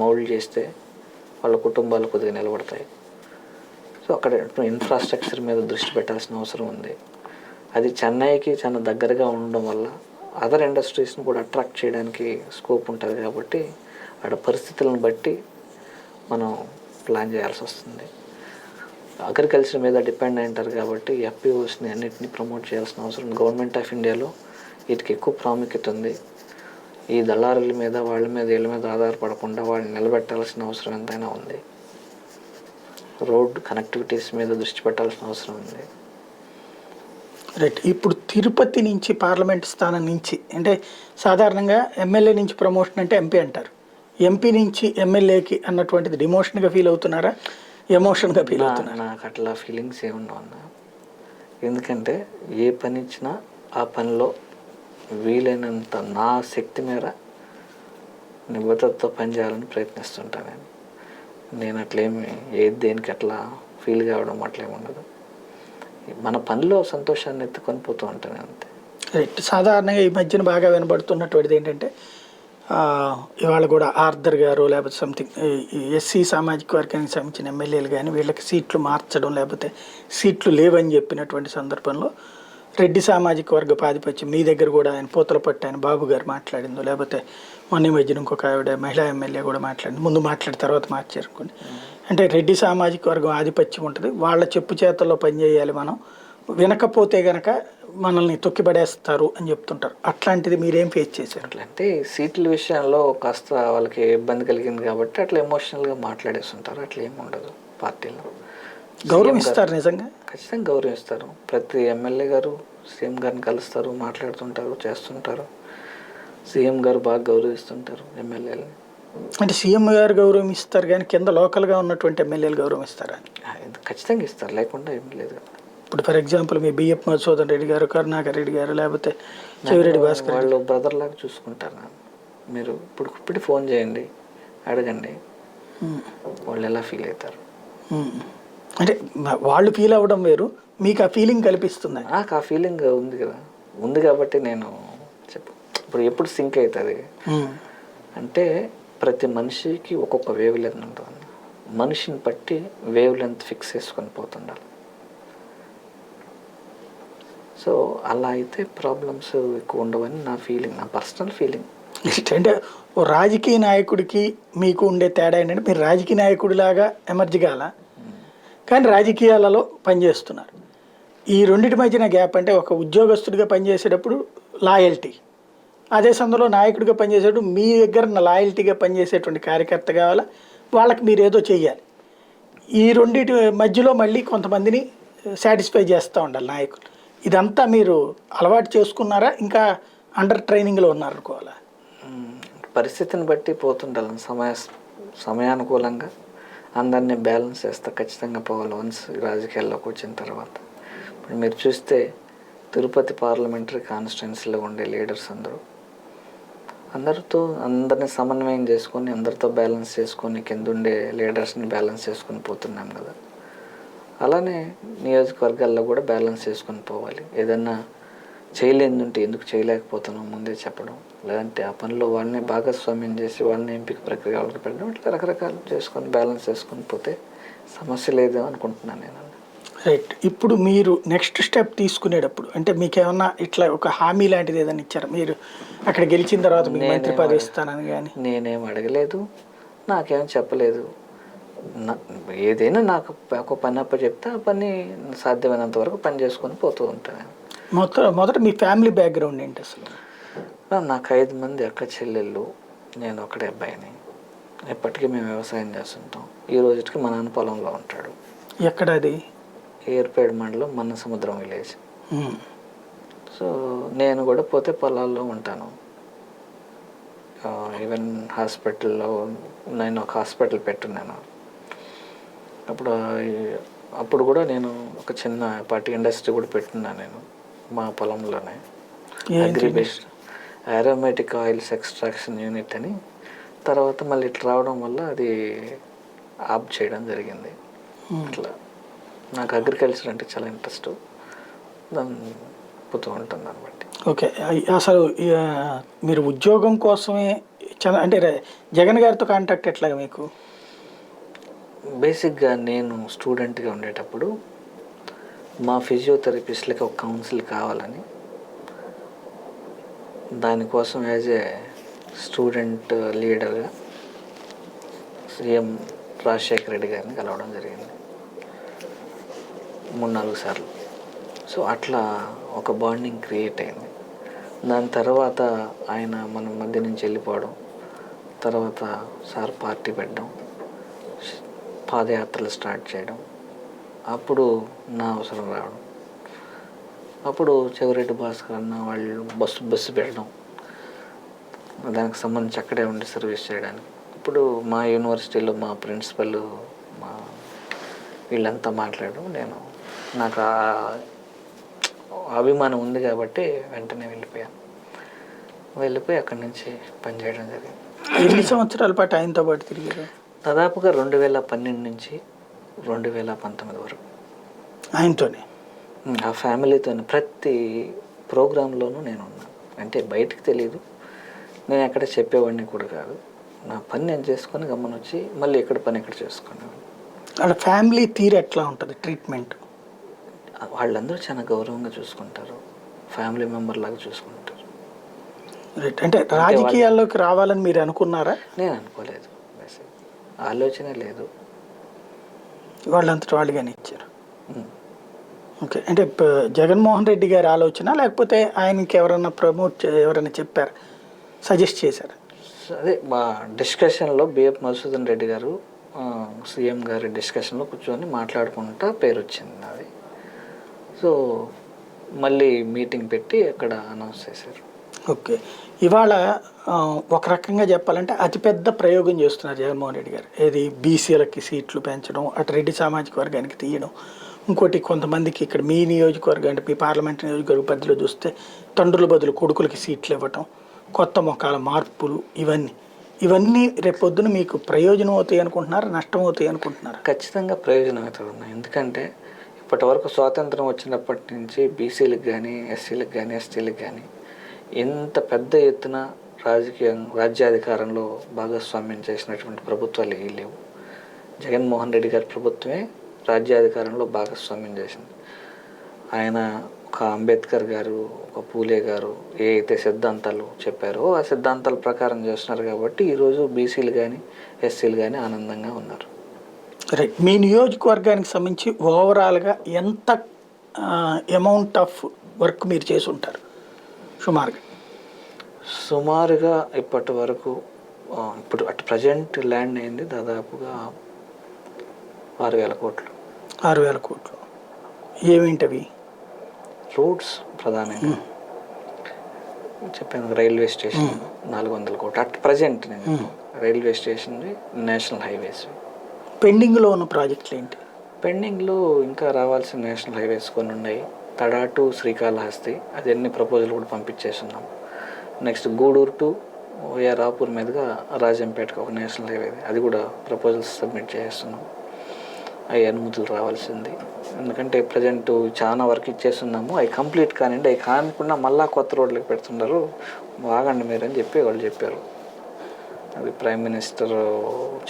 మౌల్డ్ చేస్తే వాళ్ళ కుటుంబాలు కొద్దిగా నిలబడతాయి. సో అక్కడ ఇన్ఫ్రాస్ట్రక్చర్ మీద దృష్టి పెట్టాల్సిన అవసరం ఉంది. అది చెన్నైకి చాలా దగ్గరగా ఉండడం వల్ల అదర్ ఇండస్ట్రీస్ని కూడా అట్రాక్ట్ చేయడానికి స్కోప్ ఉంటుంది. కాబట్టి అక్కడ పరిస్థితులను బట్టి మనం ప్లాన్ చేయాల్సి వస్తుంది. అగ్రికల్చర్ మీద డిపెండ్ అయి ఉంటారు కాబట్టి ఎఫ్పిఓస్ని అన్నిటిని ప్రమోట్ చేయాల్సిన అవసరం. గవర్నమెంట్ ఆఫ్ ఇండియాలో వీటికి ఎక్కువ ప్రాముఖ్యత ఉంది. ఈ దళారుల మీద వాళ్ళ మీద వీళ్ళ మీద ఆధారపడకుండా వాళ్ళని నిలబెట్టాల్సిన అవసరం ఎంతైనా ఉంది. రోడ్ కనెక్టివిటీస్ మీద దృష్టి పెట్టాల్సిన అవసరం ఉంది. రైట్. ఇప్పుడు తిరుపతి నుంచి పార్లమెంట్ స్థానం నుంచి అంటే సాధారణంగా ఎమ్మెల్యే నుంచి ప్రమోషన్ అంటే ఎంపీ అంటారు, ఎంపీ నుంచి ఎమ్మెల్యేకి అన్నటువంటిది డిమోషన్గా ఫీల్ అవుతున్నారా, ఎమోషన్గా ఫీల్ అవుతున్నారా? నాకు అట్లా ఫీలింగ్స్ ఏమన్నా ఉన్నా, ఎందుకంటే ఏ పని ఇచ్చినా ఆ పనిలో వీలైనంత నా శక్తి మేర నిబద్ధతతో పనిచేయాలని ప్రయత్నిస్తుంటాను. నేను అట్లేమి ఏది దేనికి అట్లా ఫీల్ కావడం అట్లేమి ఉండదు. మన పనిలో సంతోషాన్ని ఎత్తుకొని పోతూ ఉంటాను అంతే. రైట్. సాధారణంగా ఈ మధ్యన బాగా వినబడుతున్నటువంటిది ఏంటంటే ఇవాళ కూడా ఆర్థర్ గారు లేకపోతే సంథింగ్ ఎస్సీ సామాజిక వర్గానికి సంబంధించిన ఎమ్మెల్యేలు కానీ వీళ్ళకి సీట్లు మార్చడం లేకపోతే సీట్లు లేవని చెప్పినటువంటి సందర్భంలో రెడ్డి సామాజిక వర్గ ఆధిపత్యం మీ దగ్గర కూడా ఆయన పూతలపట్టు ఆయన బాబు గారు మాట్లాడిందో లేకపోతే మొన్న మధ్యన ఇంకొక ఆవిడ మహిళా ఎమ్మెల్యే కూడా మాట్లాడింది, ముందు మాట్లాడిన తర్వాత మార్చారు అనుకోండి. అంటే రెడ్డి సామాజిక వర్గం ఆధిపత్యం ఉంటుంది, వాళ్ళ చెప్పు చేతల్లో పనిచేయాలి, మనం వినకపోతే గనక మనల్ని తొక్కిపడేస్తారు అని చెప్తుంటారు. అట్లాంటిది మీరేం ఫేస్ చేశారు? అట్లా అంటే సీట్ల విషయంలో కాస్త వాళ్ళకి ఇబ్బంది కలిగింది కాబట్టి అట్లా ఎమోషనల్గా మాట్లాడేస్తుంటారు. అట్లా ఏమి ఉండదు. పార్టీలో గౌరవిస్తారు, నిజంగా ఖచ్చితంగా గౌరవిస్తారు. ప్రతి ఎమ్మెల్యే గారు సీఎం గారిని కలుస్తారు, మాట్లాడుతుంటారు, చేస్తుంటారు. సీఎం గారు బాగా గౌరవిస్తుంటారు ఎమ్మెల్యేలని. అంటే సీఎం గారు గౌరవం ఇస్తారు కానీ కింద లోకల్గా ఉన్నటువంటి ఎమ్మెల్యేలు గౌరవం ఇస్తారా? ఖచ్చితంగా ఇస్తారు, లేకుండా ఏం లేదు కదా. ఇప్పుడు ఫర్ ఎగ్జాంపుల్ మీ బిఎఫ్ మధుసూదన్ రెడ్డి గారు, కరుణాకర్ రెడ్డి గారు లేకపోతే చెవిరెడ్డి భాస్కర్ వాళ్ళు బ్రదర్ లాగా చూసుకుంటారు. మీరు ఇప్పుడు ఫోన్ చేయండి, అడగండి, వాళ్ళు ఎలా ఫీల్ అవుతారు. అంటే వాళ్ళు ఫీల్ అవ్వడం వేరు, మీకు ఆ ఫీలింగ్ కల్పిస్తుంది. నాకు ఆ ఫీలింగ్ ఉంది కదా, ఉంది కాబట్టి నేను ఇప్పుడు ఎప్పుడు సింక్ అవుతుంది అంటే ప్రతి మనిషికి ఒక్కొక్క వేవ్ లెంత్ ఉంటుంది. మనిషిని బట్టి వేవ్ లెంత్ ఫిక్స్ చేసుకొని పోతుండాలి. సో అలా అయితే ప్రాబ్లమ్స్ ఎక్కువ ఉండవని నా ఫీలింగ్, నా పర్సనల్ ఫీలింగ్. అంటే ఓ రాజకీయ నాయకుడికి మీకు ఉండే తేడా ఏంటంటే మీరు రాజకీయ నాయకుడిలాగా ఎమర్జ్ కాల, కానీ రాజకీయాలలో పనిచేస్తున్నారు. ఈ రెండింటి మధ్యన గ్యాప్ అంటే ఒక ఉద్యోగస్తుడిగా పనిచేసేటప్పుడు లాయల్టీ, అదే సందర్భంలో నాయకుడిగా పనిచేసేటప్పుడు మీ దగ్గర లాయల్టీగా పనిచేసేటువంటి కార్యకర్త కావాలా, వాళ్ళకి మీరు ఏదో చెయ్యాలి. ఈ రెండింటి మధ్యలో మళ్ళీ కొంతమందిని సాటిస్ఫై చేస్తూ ఉండాలి నాయకులు. ఇదంతా మీరు అలవాటు చేసుకున్నారా, ఇంకా అండర్ ట్రైనింగ్లో ఉన్నారనుకోవాలా? పరిస్థితిని బట్టి పోతుండాలి, సమయానుకూలంగా అందరినీ బ్యాలెన్స్ చేస్తా ఖచ్చితంగా పోవాలి వన్స్ రాజకీయాల్లోకి వచ్చిన తర్వాత. ఇప్పుడు మీరు చూస్తే తిరుపతి పార్లమెంటరీ కాన్స్టిట్యున్సీలో ఉండే లీడర్స్ అందరితో అందరినీ సమన్వయం చేసుకొని అందరితో బ్యాలెన్స్ చేసుకొని కింద ఉండే లీడర్స్ని బ్యాలెన్స్ చేసుకొని పోతున్నాం కదా. అలానే నియోజకవర్గాల్లో కూడా బ్యాలెన్స్ చేసుకొని పోవాలి. ఏదన్నా చేయలేని ఉంటే ఎందుకు చేయలేకపోతున్నాం ముందే చెప్పడం, లేదంటే ఆ పనిలో వాళ్ళని భాగస్వామ్యం చేసి వాళ్ళని ఎంపిక ప్రక్రియ వాళ్ళకి పెట్టడం, ఇట్లా రకరకాలు చేసుకొని బ్యాలెన్స్ చేసుకొని పోతే సమస్య లేదు అనుకుంటున్నాను నేను. రైట్. ఇప్పుడు మీరు నెక్స్ట్ స్టెప్ తీసుకునేటప్పుడు అంటే మీకు ఏమన్నా ఇట్లా ఒక హామీ లాంటిది ఏదైనా ఇచ్చారా? మీరు అక్కడ గెలిచిన తర్వాత మీకు మంత్రి పదవి ఇస్తానని కానీ? నేనేం అడగలేదు, నాకేం చెప్పలేదు. ఏదైనా నాకు ఒక పని అప్ప చెప్తే ఆ పని సాధ్యమైనంత వరకు పని చేసుకొని పోతూ ఉంటాను. మొదట మీ ఫ్యామిలీ బ్యాక్గ్రౌండ్ ఏంటి అసలు? నాకు 5 మంది అక్క చెల్లెళ్ళు, నేను ఒకటే అబ్బాయిని. ఎప్పటికీ మేము వ్యవసాయం చేస్తుంటాం. ఈ రోజుకి మా నాన్న పొలంలో ఉంటాడు. ఎక్కడ అది? ఏర్పేడు మండలం మన సముద్రం విలేజ్. సో నేను కూడా పోతే పొలాల్లో ఉంటాను. ఈవెన్ హాస్పిటల్లో నేను ఒక హాస్పిటల్ పెట్టున్నాను. అప్పుడు కూడా నేను ఒక చిన్న పార్టీ ఇండస్ట్రీ కూడా పెట్టున్నాను నేను మా పొలంలోనే. Agri based aromatic oils extraction unit అని. తర్వాత మళ్ళీ ఇట్లా రావడం వల్ల అది ఆప్ చేయడం జరిగింది. అట్లా నాకు అగ్రికల్చర్ అంటే చాలా ఇంట్రెస్ట్, దాన్ని పోతూ ఉంటుంది దాన్ని బట్టి. ఓకే. అసలు మీరు ఉద్యోగం కోసమే అంటే జగన్ గారితో కాంటాక్ట్ ఎట్లాగా మీకు? బేసిక్గా నేను స్టూడెంట్గా ఉండేటప్పుడు మా ఫిజియోథెరపిస్ట్లకి ఒక కౌన్సిల్ కావాలని, దానికోసం యాజ్ ఏ స్టూడెంట్ లీడర్గా సీఎం రాజశేఖర రెడ్డి గారిని కలవడం జరిగింది 3-4 సార్లు. సో అట్లా ఒక బాండింగ్ క్రియేట్ అయింది. దాని తర్వాత ఆయన మన మధ్య నుంచి వెళ్ళిపోవడం, తర్వాత సార్ పార్టీ పెట్టడం, పాదయాత్రలు స్టార్ట్ చేయడం, అప్పుడు నా అవసరం రావడం, అప్పుడు చెవిరెడ్డి భాస్కర్ అన్న వాళ్ళు బస్సు పెట్టడం, దానికి సంబంధించి అక్కడే ఉండి సర్వీస్ చేయడానికి. ఇప్పుడు మా యూనివర్సిటీలో మా ప్రిన్సిపల్ మా వీళ్ళంతా మాట్లాడడం, నాకు అభిమానం ఉంది కాబట్టి వెంటనే వెళ్ళిపోయి అక్కడి నుంచి పనిచేయడం జరిగింది. ఎన్ని సంవత్సరాల పాటు ఆయనతో పాటు తిరిగారు? దాదాపుగా 2012 నుంచి 2019 వరకు ఆయనతోనే, ఆ ఫ్యామిలీతో ప్రతి ప్రోగ్రాంలోనూ నేను ఉన్నాను. అంటే బయటికి తెలియదు, నేను ఎక్కడ చెప్పేవాడిని కూడా కాదు. నా పని నేను చేసుకొని గమ్మనొచ్చి మళ్ళీ ఎక్కడ పని ఎక్కడ చేసుకునేవాడిని. వాళ్ళ ఫ్యామిలీ తీరు ఎట్లా ఉంటుంది ట్రీట్మెంట్? వాళ్ళందరూ చాలా గౌరవంగా చూసుకుంటారు, ఫ్యామిలీ మెంబర్ లాగా చూసుకుంటారు. అంటే రాజకీయాల్లోకి రావాలని మీరు అనుకున్నారా? నేను అనుకోలేదు, ఆలోచనే లేదు. వాళ్ళంతటి వాళ్ళుగానే ఇచ్చారు. ఓకే. అంటే జగన్మోహన్ రెడ్డి గారి ఆలోచన, లేకపోతే ఆయనకి ఎవరైనా చెప్పారు, సజెస్ట్ చేశారు? అదే మా డిస్కషన్లో బిఎఫ్ మధుసూదన్ రెడ్డి గారు సీఎం గారి డిస్కషన్లో కూర్చొని మాట్లాడుకుంటా పేరు వచ్చింది నాది. సో మళ్ళీ మీటింగ్ పెట్టి అక్కడ అనౌన్స్ చేశారు. ఓకే. ఇవాళ ఒక రకంగా చెప్పాలంటే అతిపెద్ద ప్రయోగం చేస్తున్నారు జగన్మోహన్ రెడ్డి గారు. ఏది బీసీలకి సీట్లు పెంచడం, అటు రెడ్డి సామాజిక వర్గానికి తీయడం, ఇంకోటి కొంతమందికి ఇక్కడ మీ నియోజకవర్గం అంటే మీ పార్లమెంట్ నియోజకవర్గ పరిధిలో చూస్తే తండ్రుల బదులు కొడుకులకి సీట్లు ఇవ్వటం, కొత్త మొక్కల మార్పులు, ఇవన్నీ రేపొద్దున మీకు ప్రయోజనం అవుతాయి అనుకుంటున్నారా, నష్టం అవుతాయి అనుకుంటున్నారా? ఖచ్చితంగా ప్రయోజనం అవుతుంది. ఎందుకంటే ఇప్పటి వరకు స్వాతంత్రం వచ్చినప్పటి నుంచి బీసీలకు కానీ ఎస్సీలకు కానీ ఎస్టీలకు కానీ ఎంత పెద్ద ఎత్తున రాజ్యాధికారంలో భాగస్వామ్యం చేసినటువంటి ప్రభుత్వాలు ఏవి లేవు. జగన్మోహన్ రెడ్డి గారి ప్రభుత్వమే రాజ్యాధికారంలో భాగస్వామ్యం చేసింది. ఆయన ఒక అంబేద్కర్ గారు, ఒక పూలే గారు ఏ అయితే సిద్ధాంతాలు చెప్పారో ఆ సిద్ధాంతాల ప్రకారం చేస్తున్నారు కాబట్టి ఈరోజు బీసీలు కానీ ఎస్సీలు కానీ ఆనందంగా ఉన్నారు. రైట్. మీ నియోజకవర్గానికి సంబంధించి ఓవరాల్గా ఎంత అమౌంట్ ఆఫ్ వర్క్ మీరు చేసి ఉంటారు సుమారుగా? సుమారుగా ఇప్పటి వరకు ఇప్పుడు అటు ప్రజెంట్ ల్యాండ్ అయింది దాదాపుగా 6,000 కోట్లు. 6,000 కోట్లు. ఏమిటవి? రోడ్స్ ప్రధానంగా చెప్పాను. రైల్వే స్టేషన్ 400 కోట్లు అట్ ప్రజెంట్. నేను రైల్వే స్టేషన్, నేషనల్ హైవేస్. పెండింగ్లో ఉన్న ప్రాజెక్టులు ఏంటి? పెండింగ్లో ఇంకా రావాల్సిన నేషనల్ హైవేస్ కొన్ని ఉన్నాయి. తడా టు శ్రీకాళహస్తి, అది అన్ని ప్రపోజల్ కూడా పంపించేస్తున్నాం. నెక్స్ట్ గూడూరు టు రాపూర్ మీదుగా రాజంపేటకు ఒక నేషనల్ హైవే, అది కూడా ప్రపోజల్స్ సబ్మిట్ చేస్తున్నాం. అవి అనుమతులు రావాల్సింది. ఎందుకంటే ప్రజెంట్ చాలా వర్క్ ఇచ్చేస్తున్నాము. అవి కంప్లీట్ కానివ్వండి, అవి కానికుండా మళ్ళీ కొత్త రోడ్లకు పెడుతున్నారు, బాగండి మీరు అని చెప్పి వాళ్ళు చెప్పారు. అది ప్రైమ్ మినిస్టర్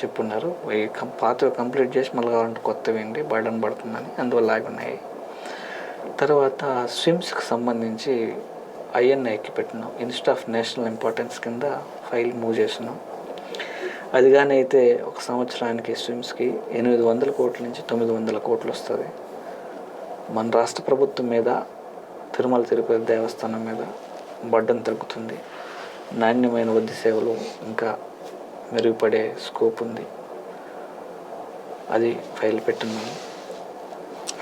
చెప్పున్నారు. అవి పాత కంప్లీట్ చేసి మళ్ళీ కావాలంటే కొత్తవి అండి బర్డన్ పడుతుందని, అందువల్ల ఆగి ఉన్నాయి. తర్వాత స్విమ్స్కి సంబంధించి ఐఎన్ఐకి పెట్టినాం. ఇన్స్టిట్యూట్ ఆఫ్ నేషనల్ ఇంపార్టెన్స్ కింద ఫైల్ మూవ్ చేస్తున్నాం. అది కానీ అయితే ఒక సంవత్సరానికి స్విమ్స్కి 800 కోట్ల నుంచి 900 కోట్లు వస్తుంది. మన రాష్ట్ర ప్రభుత్వం మీద, తిరుమల తిరుపతి దేవస్థానం మీద బడ్డను తగ్గుతుంది. నాణ్యమైన వైద్య సేవలు ఇంకా మెరుగుపడే స్కోప్ ఉంది. అది ఫైల్ పెట్టినాము.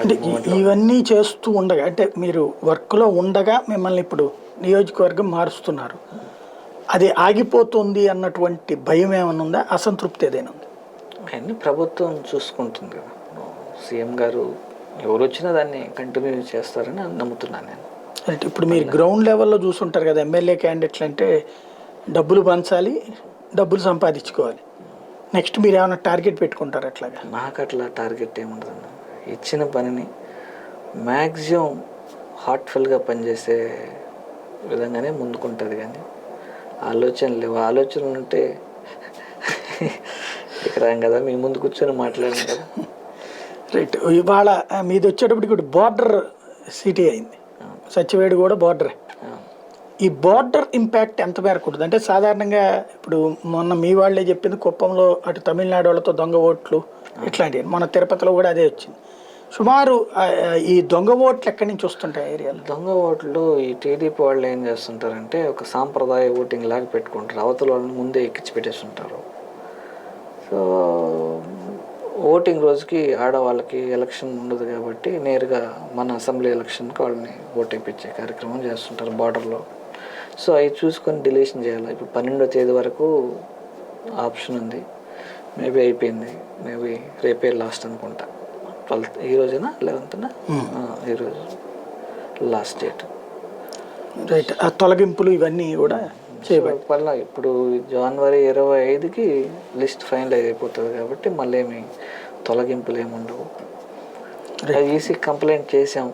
అంటే ఇవన్నీ చేస్తూ ఉండగా, అంటే మీరు వర్క్లో ఉండగా మిమ్మల్ని ఇప్పుడు నియోజకవర్గం మారుస్తున్నారు, అది ఆగిపోతుంది అన్నటువంటి భయం ఏమైనా ఉందా? అసంతృప్తి ఏదైనా ఉందా? అవన్నీ ప్రభుత్వం చూసుకుంటుంది కదా. సీఎం గారు ఎవరు వచ్చినా దాన్ని కంటిన్యూ చేస్తారని నమ్ముతున్నాను నేను. అంటే ఇప్పుడు మీరు గ్రౌండ్ లెవెల్లో చూసుంటారు కదా, ఎమ్మెల్యే క్యాండిడేట్లు అంటే డబ్బులు పంచాలి, డబ్బులు సంపాదించుకోవాలి. నెక్స్ట్ మీరు ఏమైనా టార్గెట్ పెట్టుకుంటారు అట్లాగా? నాకు అట్లా టార్గెట్ ఏముండదు. ఇచ్చిన పనిని మ్యాక్సిమం హార్ట్ఫుల్గా పనిచేసే విధంగానే ముందుకుంటుంది. కానీ ఆలోచనలు లేవు. ఆలోచనలు ఉంటే ఇక్కడ రాం కదా, మీ ముందు కూర్చొని మాట్లాడాం కదా. రైట్. ఇవాళ మీది వచ్చేటప్పటికి ఇప్పుడు బార్డర్ సిటీ అయింది, సచివేడు కూడా బార్డరే. ఈ బార్డర్ ఇంపాక్ట్ ఎంత మేరకు ఉంటుంది? అంటే సాధారణంగా ఇప్పుడు మొన్న మీ వాళ్ళే చెప్పింది, కుప్పంలో అటు తమిళనాడు వాళ్ళతో దొంగ ఓట్లు ఇట్లాంటివి, మన తిరుపతిలో కూడా అదే వచ్చింది. సుమారు ఈ దొంగ ఓట్లు ఎక్కడి నుంచి వస్తుంటాయి ఏరియాలో? దొంగ ఓట్లు ఈ టీడీపీ వాళ్ళు ఏం చేస్తుంటారంటే ఒక సాంప్రదాయ ఓటింగ్ లాగా పెట్టుకుంటారు. అవతల వాళ్ళని ముందే ఎక్కించి పెట్టేస్తుంటారు. సో ఓటింగ్ రోజుకి ఆడవాళ్ళకి ఎలక్షన్ ఉండదు కాబట్టి నేరుగా మన అసెంబ్లీ ఎలక్షన్కి వాళ్ళని ఓటు వేయించే కార్యక్రమం చేస్తుంటారు బార్డర్లో. సో అవి చూసుకొని డిలీషన్ చేయాలి. ఇప్పుడు 12వ తేదీ వరకు ఆప్షన్ ఉంది. మేబీ అయిపోయింది, మేబీ రేపే లాస్ట్ అనుకుంటా. 12th ఈ రోజున 11th ఈరోజు లాస్ట్ డేట్. రైట్. ఆ తొలగింపులు ఇవన్నీ కూడా చేయబడి వల్ల ఇప్పుడు జనవరి 25కి లిస్ట్ ఫైనలైజ్ అయిపోతుంది కాబట్టి మళ్ళీ ఏమి తొలగింపులు ఏమి ఉండవు. ఈసీ కంప్లైంట్ చేసాం,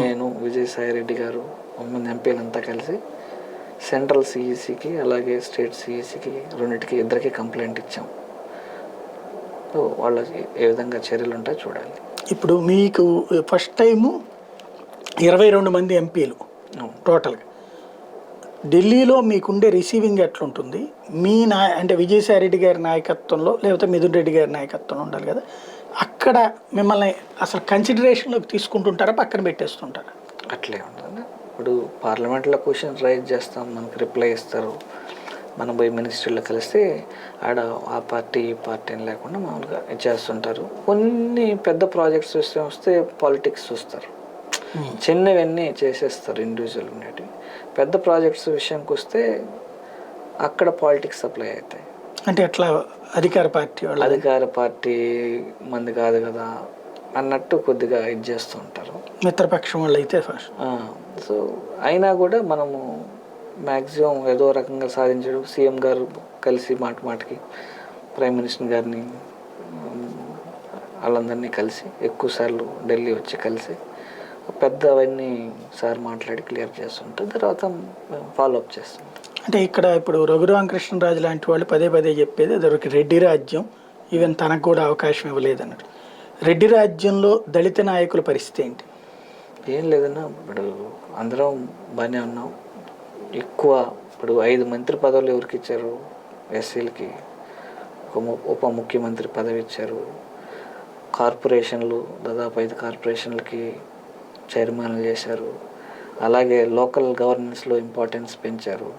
నేను, విజయసాయి రెడ్డి గారు, 9 ఎంపీలంతా కలిసి సెంట్రల్ సిఈసికి అలాగే స్టేట్ సిఈసికి రెండింటికి ఇద్దరికి కంప్లైంట్ ఇచ్చాం. సో వాళ్ళ ఏ విధంగా చర్యలు ఉంటాయో చూడాలి. ఇప్పుడు మీకు ఫస్ట్ టైము 22 మంది ఎంపీలు టోటల్గా. ఢిల్లీలో మీకుండే రిసీవింగ్ ఎట్లుంటుంది? మీ అంటే విజయసాయి రెడ్డి గారి నాయకత్వంలో లేకపోతే మిథున్ రెడ్డి గారి నాయకత్వంలో ఉండాలి కదా, అక్కడ మిమ్మల్ని అసలు కన్సిడరేషన్లోకి తీసుకుంటుంటారా, పక్కన పెట్టేస్తుంటారా? అట్లే ఉంటుంది. ఇప్పుడు పార్లమెంట్లో క్వశ్చన్స్ రైజ్ చేస్తాం, మనకు రిప్లై ఇస్తారు. మనం పోయి మినిస్ట్రీలో కలిస్తే ఆడ ఆ పార్టీ ఈ పార్టీ అని లేకుండా మామూలుగా చేస్తుంటారు. కొన్ని పెద్ద ప్రాజెక్ట్స్ వస్తే పాలిటిక్స్ చూస్తారు, చిన్నవన్నీ చేసేస్తారు ఇండివిజువల్ ఉండేవి. పెద్ద ప్రాజెక్ట్స్ విషయానికి వస్తే అక్కడ పాలిటిక్స్ అప్లై అవుతాయి. అంటే ఎట్లా అధికార పార్టీ మంది కాదు కదా అన్నట్టు కొద్దిగా ఇది చేస్తూ ఉంటారు మిత్రపక్షం వాళ్ళు అయితే ఫస్ట్. సో అయినా కూడా మనము మ్యాక్సిమం ఏదో రకంగా సాధించడం. సీఎం గారు కలిసి మాటికి ప్రైమ్ మినిస్టర్ గారిని వాళ్ళందరినీ కలిసి ఎక్కువసార్లు ఢిల్లీ వచ్చి కలిసి పెద్దవన్నీ సార్ మాట్లాడి క్లియర్ చేస్తుంటాం. తర్వాత ఫాలోఅప్ చేస్తాం. అంటే ఇక్కడ ఇప్పుడు రఘురామకృష్ణరాజు లాంటి వాళ్ళు పదే చెప్పేది అదొక రెడ్డి రాజ్యం, ఈవెన్ తనకు కూడా అవకాశం ఇవ్వలేదన్నట్టు. రెడ్డి రాజ్యంలో దళిత నాయకుల పరిస్థితి ఏంటి? ఏం లేదన్నా, ఇప్పుడు అందరం బాగానే ఉన్నాం. ఎక్కువ ఇప్పుడు 5 మంత్రి పదవులు ఎవరికి ఇచ్చారు? ఎస్సీలకి. ఉప ముఖ్యమంత్రి పదవి ఇచ్చారు. కార్పొరేషన్లు దాదాపు 5 కార్పొరేషన్లకి చైర్మన్లు చేశారు. అలాగే లోకల్ గవర్నెన్స్లో ఇంపార్టెన్స్ పెంచారు.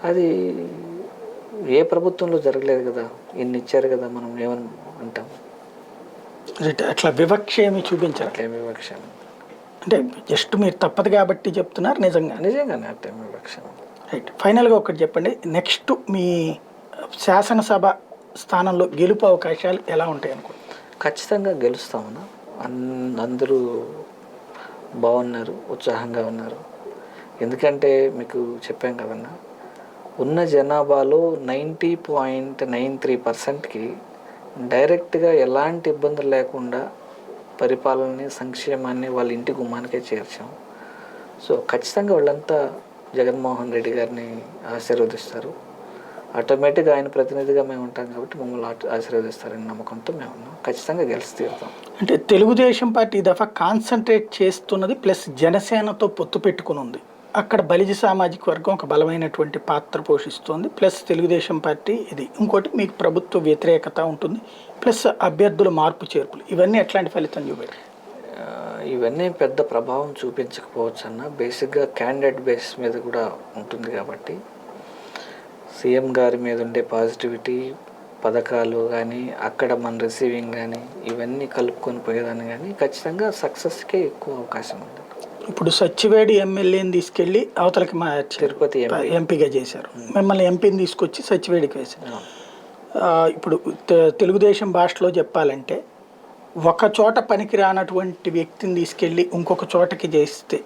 అది ఏ ప్రభుత్వంలో జరగలేదు కదా. ఇన్ని ఇచ్చారు కదా, మనం ఏమని అంటాం? అట్లా వివక్ష ఏమి చూపించారు? అట్లేం వివక్ష అంటే జస్ట్ మీరు తప్పదు కాబట్టి చెప్తున్నారు, నిజంగానే అట్లేం వివక్ష. రైట్. ఫైనల్గా ఒకటి చెప్పండి, నెక్స్ట్ మీ శాసనసభ స్థానంలో గెలుపు అవకాశాలు ఎలా ఉంటాయి అనుకోండి? ఖచ్చితంగా గెలుస్తామన్నా. అందరూ బాగున్నారు, ఉత్సాహంగా ఉన్నారు. ఎందుకంటే మీకు చెప్పాం కదన్నా, ఉన్న జనాభాలో 90.93%కి డైరెక్ట్గా ఎలాంటి ఇబ్బందులు లేకుండా పరిపాలనని, సంక్షేమాన్ని వాళ్ళ ఇంటి గుమ్మానికే చేర్చాం. సో ఖచ్చితంగా వాళ్ళంతా జగన్మోహన్ రెడ్డి గారిని ఆశీర్వదిస్తారు. ఆటోమేటిక్గా ఆయన ప్రతినిధిగా మేము ఉంటాం కాబట్టి మమ్మల్ని ఆశీర్వదిస్తారని నమ్మకంతో మేము ఉన్నాం. ఖచ్చితంగా గెలిచి తీరుతాం. అంటే తెలుగుదేశం పార్టీ ఈ దఫా కాన్సన్ట్రేట్ చేస్తున్నది, ప్లస్ జనసేనతో పొత్తు పెట్టుకుని ఉంది. అక్కడ బలిజ సామాజిక వర్గం ఒక బలమైనటువంటి పాత్ర పోషిస్తుంది, ప్లస్ తెలుగుదేశం పార్టీ ఇది. ఇంకోటి మీకు ప్రభుత్వ వ్యతిరేకత ఉంటుంది, ప్లస్ అభ్యర్థుల మార్పు చేర్పులు. ఇవన్నీ ఎట్లాంటి ఫలితం చూపెట్టారు? ఇవన్నీ పెద్ద ప్రభావం చూపించకపోవచ్చు అన్న. బేసిక్గా క్యాండిడేట్ బేస్ మీద కూడా ఉంటుంది కాబట్టి సీఎం గారి మీద ఉండే పాజిటివిటీ, పథకాలు కానీ, అక్కడ మన రిసీవింగ్ కానీ, ఇవన్నీ కలుపుకొని పోయేదాన్ని కానీ ఖచ్చితంగా సక్సెస్కే ఎక్కువ అవకాశం ఉంది. ఇప్పుడు సచ్చివేడి ఎమ్మెల్యేని తీసుకెళ్ళి అవతలకి మా తిరుపతి ఎంపీగా చేశారు, మిమ్మల్ని ఎంపీని తీసుకొచ్చి సచ్చివేడికి వేశారు. ఇప్పుడు తెలుగుదేశం భాషలో చెప్పాలంటే, ఒక చోట పనికి రానటువంటి వ్యక్తిని తీసుకెళ్ళి ఇంకొక చోటకి చేస్తే,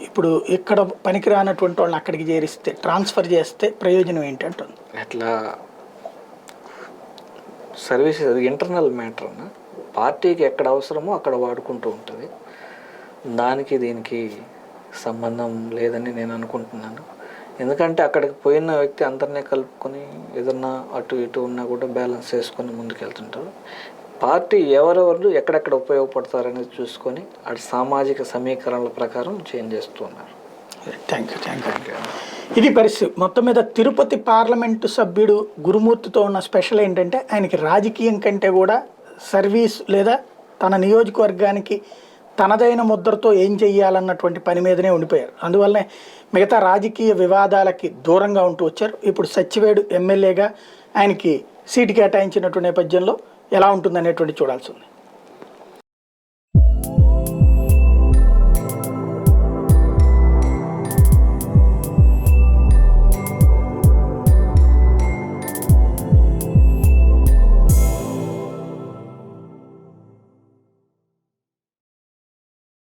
ఇప్పుడు ఇక్కడ పనికి రానటువంటి వాళ్ళని అక్కడికి చేరిస్తే, ట్రాన్స్ఫర్ చేస్తే ప్రయోజనం ఏంటంటుంది? అట్లా సర్వీసెస్ అది ఇంటర్నల్ మ్యాటర్ అన్న. పార్టీకి ఎక్కడ అవసరమో అక్కడ వాడుకుంటూ ఉంటుంది. దానికి దీనికి సంబంధం లేదని నేను అనుకుంటున్నాను. ఎందుకంటే అక్కడికి పోయిన వ్యక్తి అందరినీ కలుపుకొని ఏదన్నా అటు ఇటు ఉన్నా కూడా బ్యాలెన్స్ చేసుకొని ముందుకెళ్తుంటారు. పార్టీ ఎవరెవరు ఎక్కడెక్కడ ఉపయోగపడతారనేది చూసుకొని అటు సామాజిక సమీకరణల ప్రకారం చేంజ్ చేస్తూ ఉన్నారు. Thank you. ఇది పరిస్థితి. మొత్తం మీద తిరుపతి పార్లమెంటు సభ్యుడు గురుమూర్తితో ఉన్న స్పెషల్ ఏంటంటే, ఆయనకి రాజకీయం కంటే కూడా సర్వీస్ లేదా తన నియోజకవర్గానికి తనదైన ముద్రతో ఏం చెయ్యాలన్నటువంటి పని మీదనే ఉండిపోయారు. అందువల్లనే మిగతా రాజకీయ వివాదాలకి దూరంగా ఉంటూ వచ్చారు. ఇప్పుడు సచ్చివేడు ఎమ్మెల్యేగా ఆయనకి సీటు కేటాయించినటువంటి నేపథ్యంలో ఎలా ఉంటుందనేటువంటి చూడాల్సి ఉంది.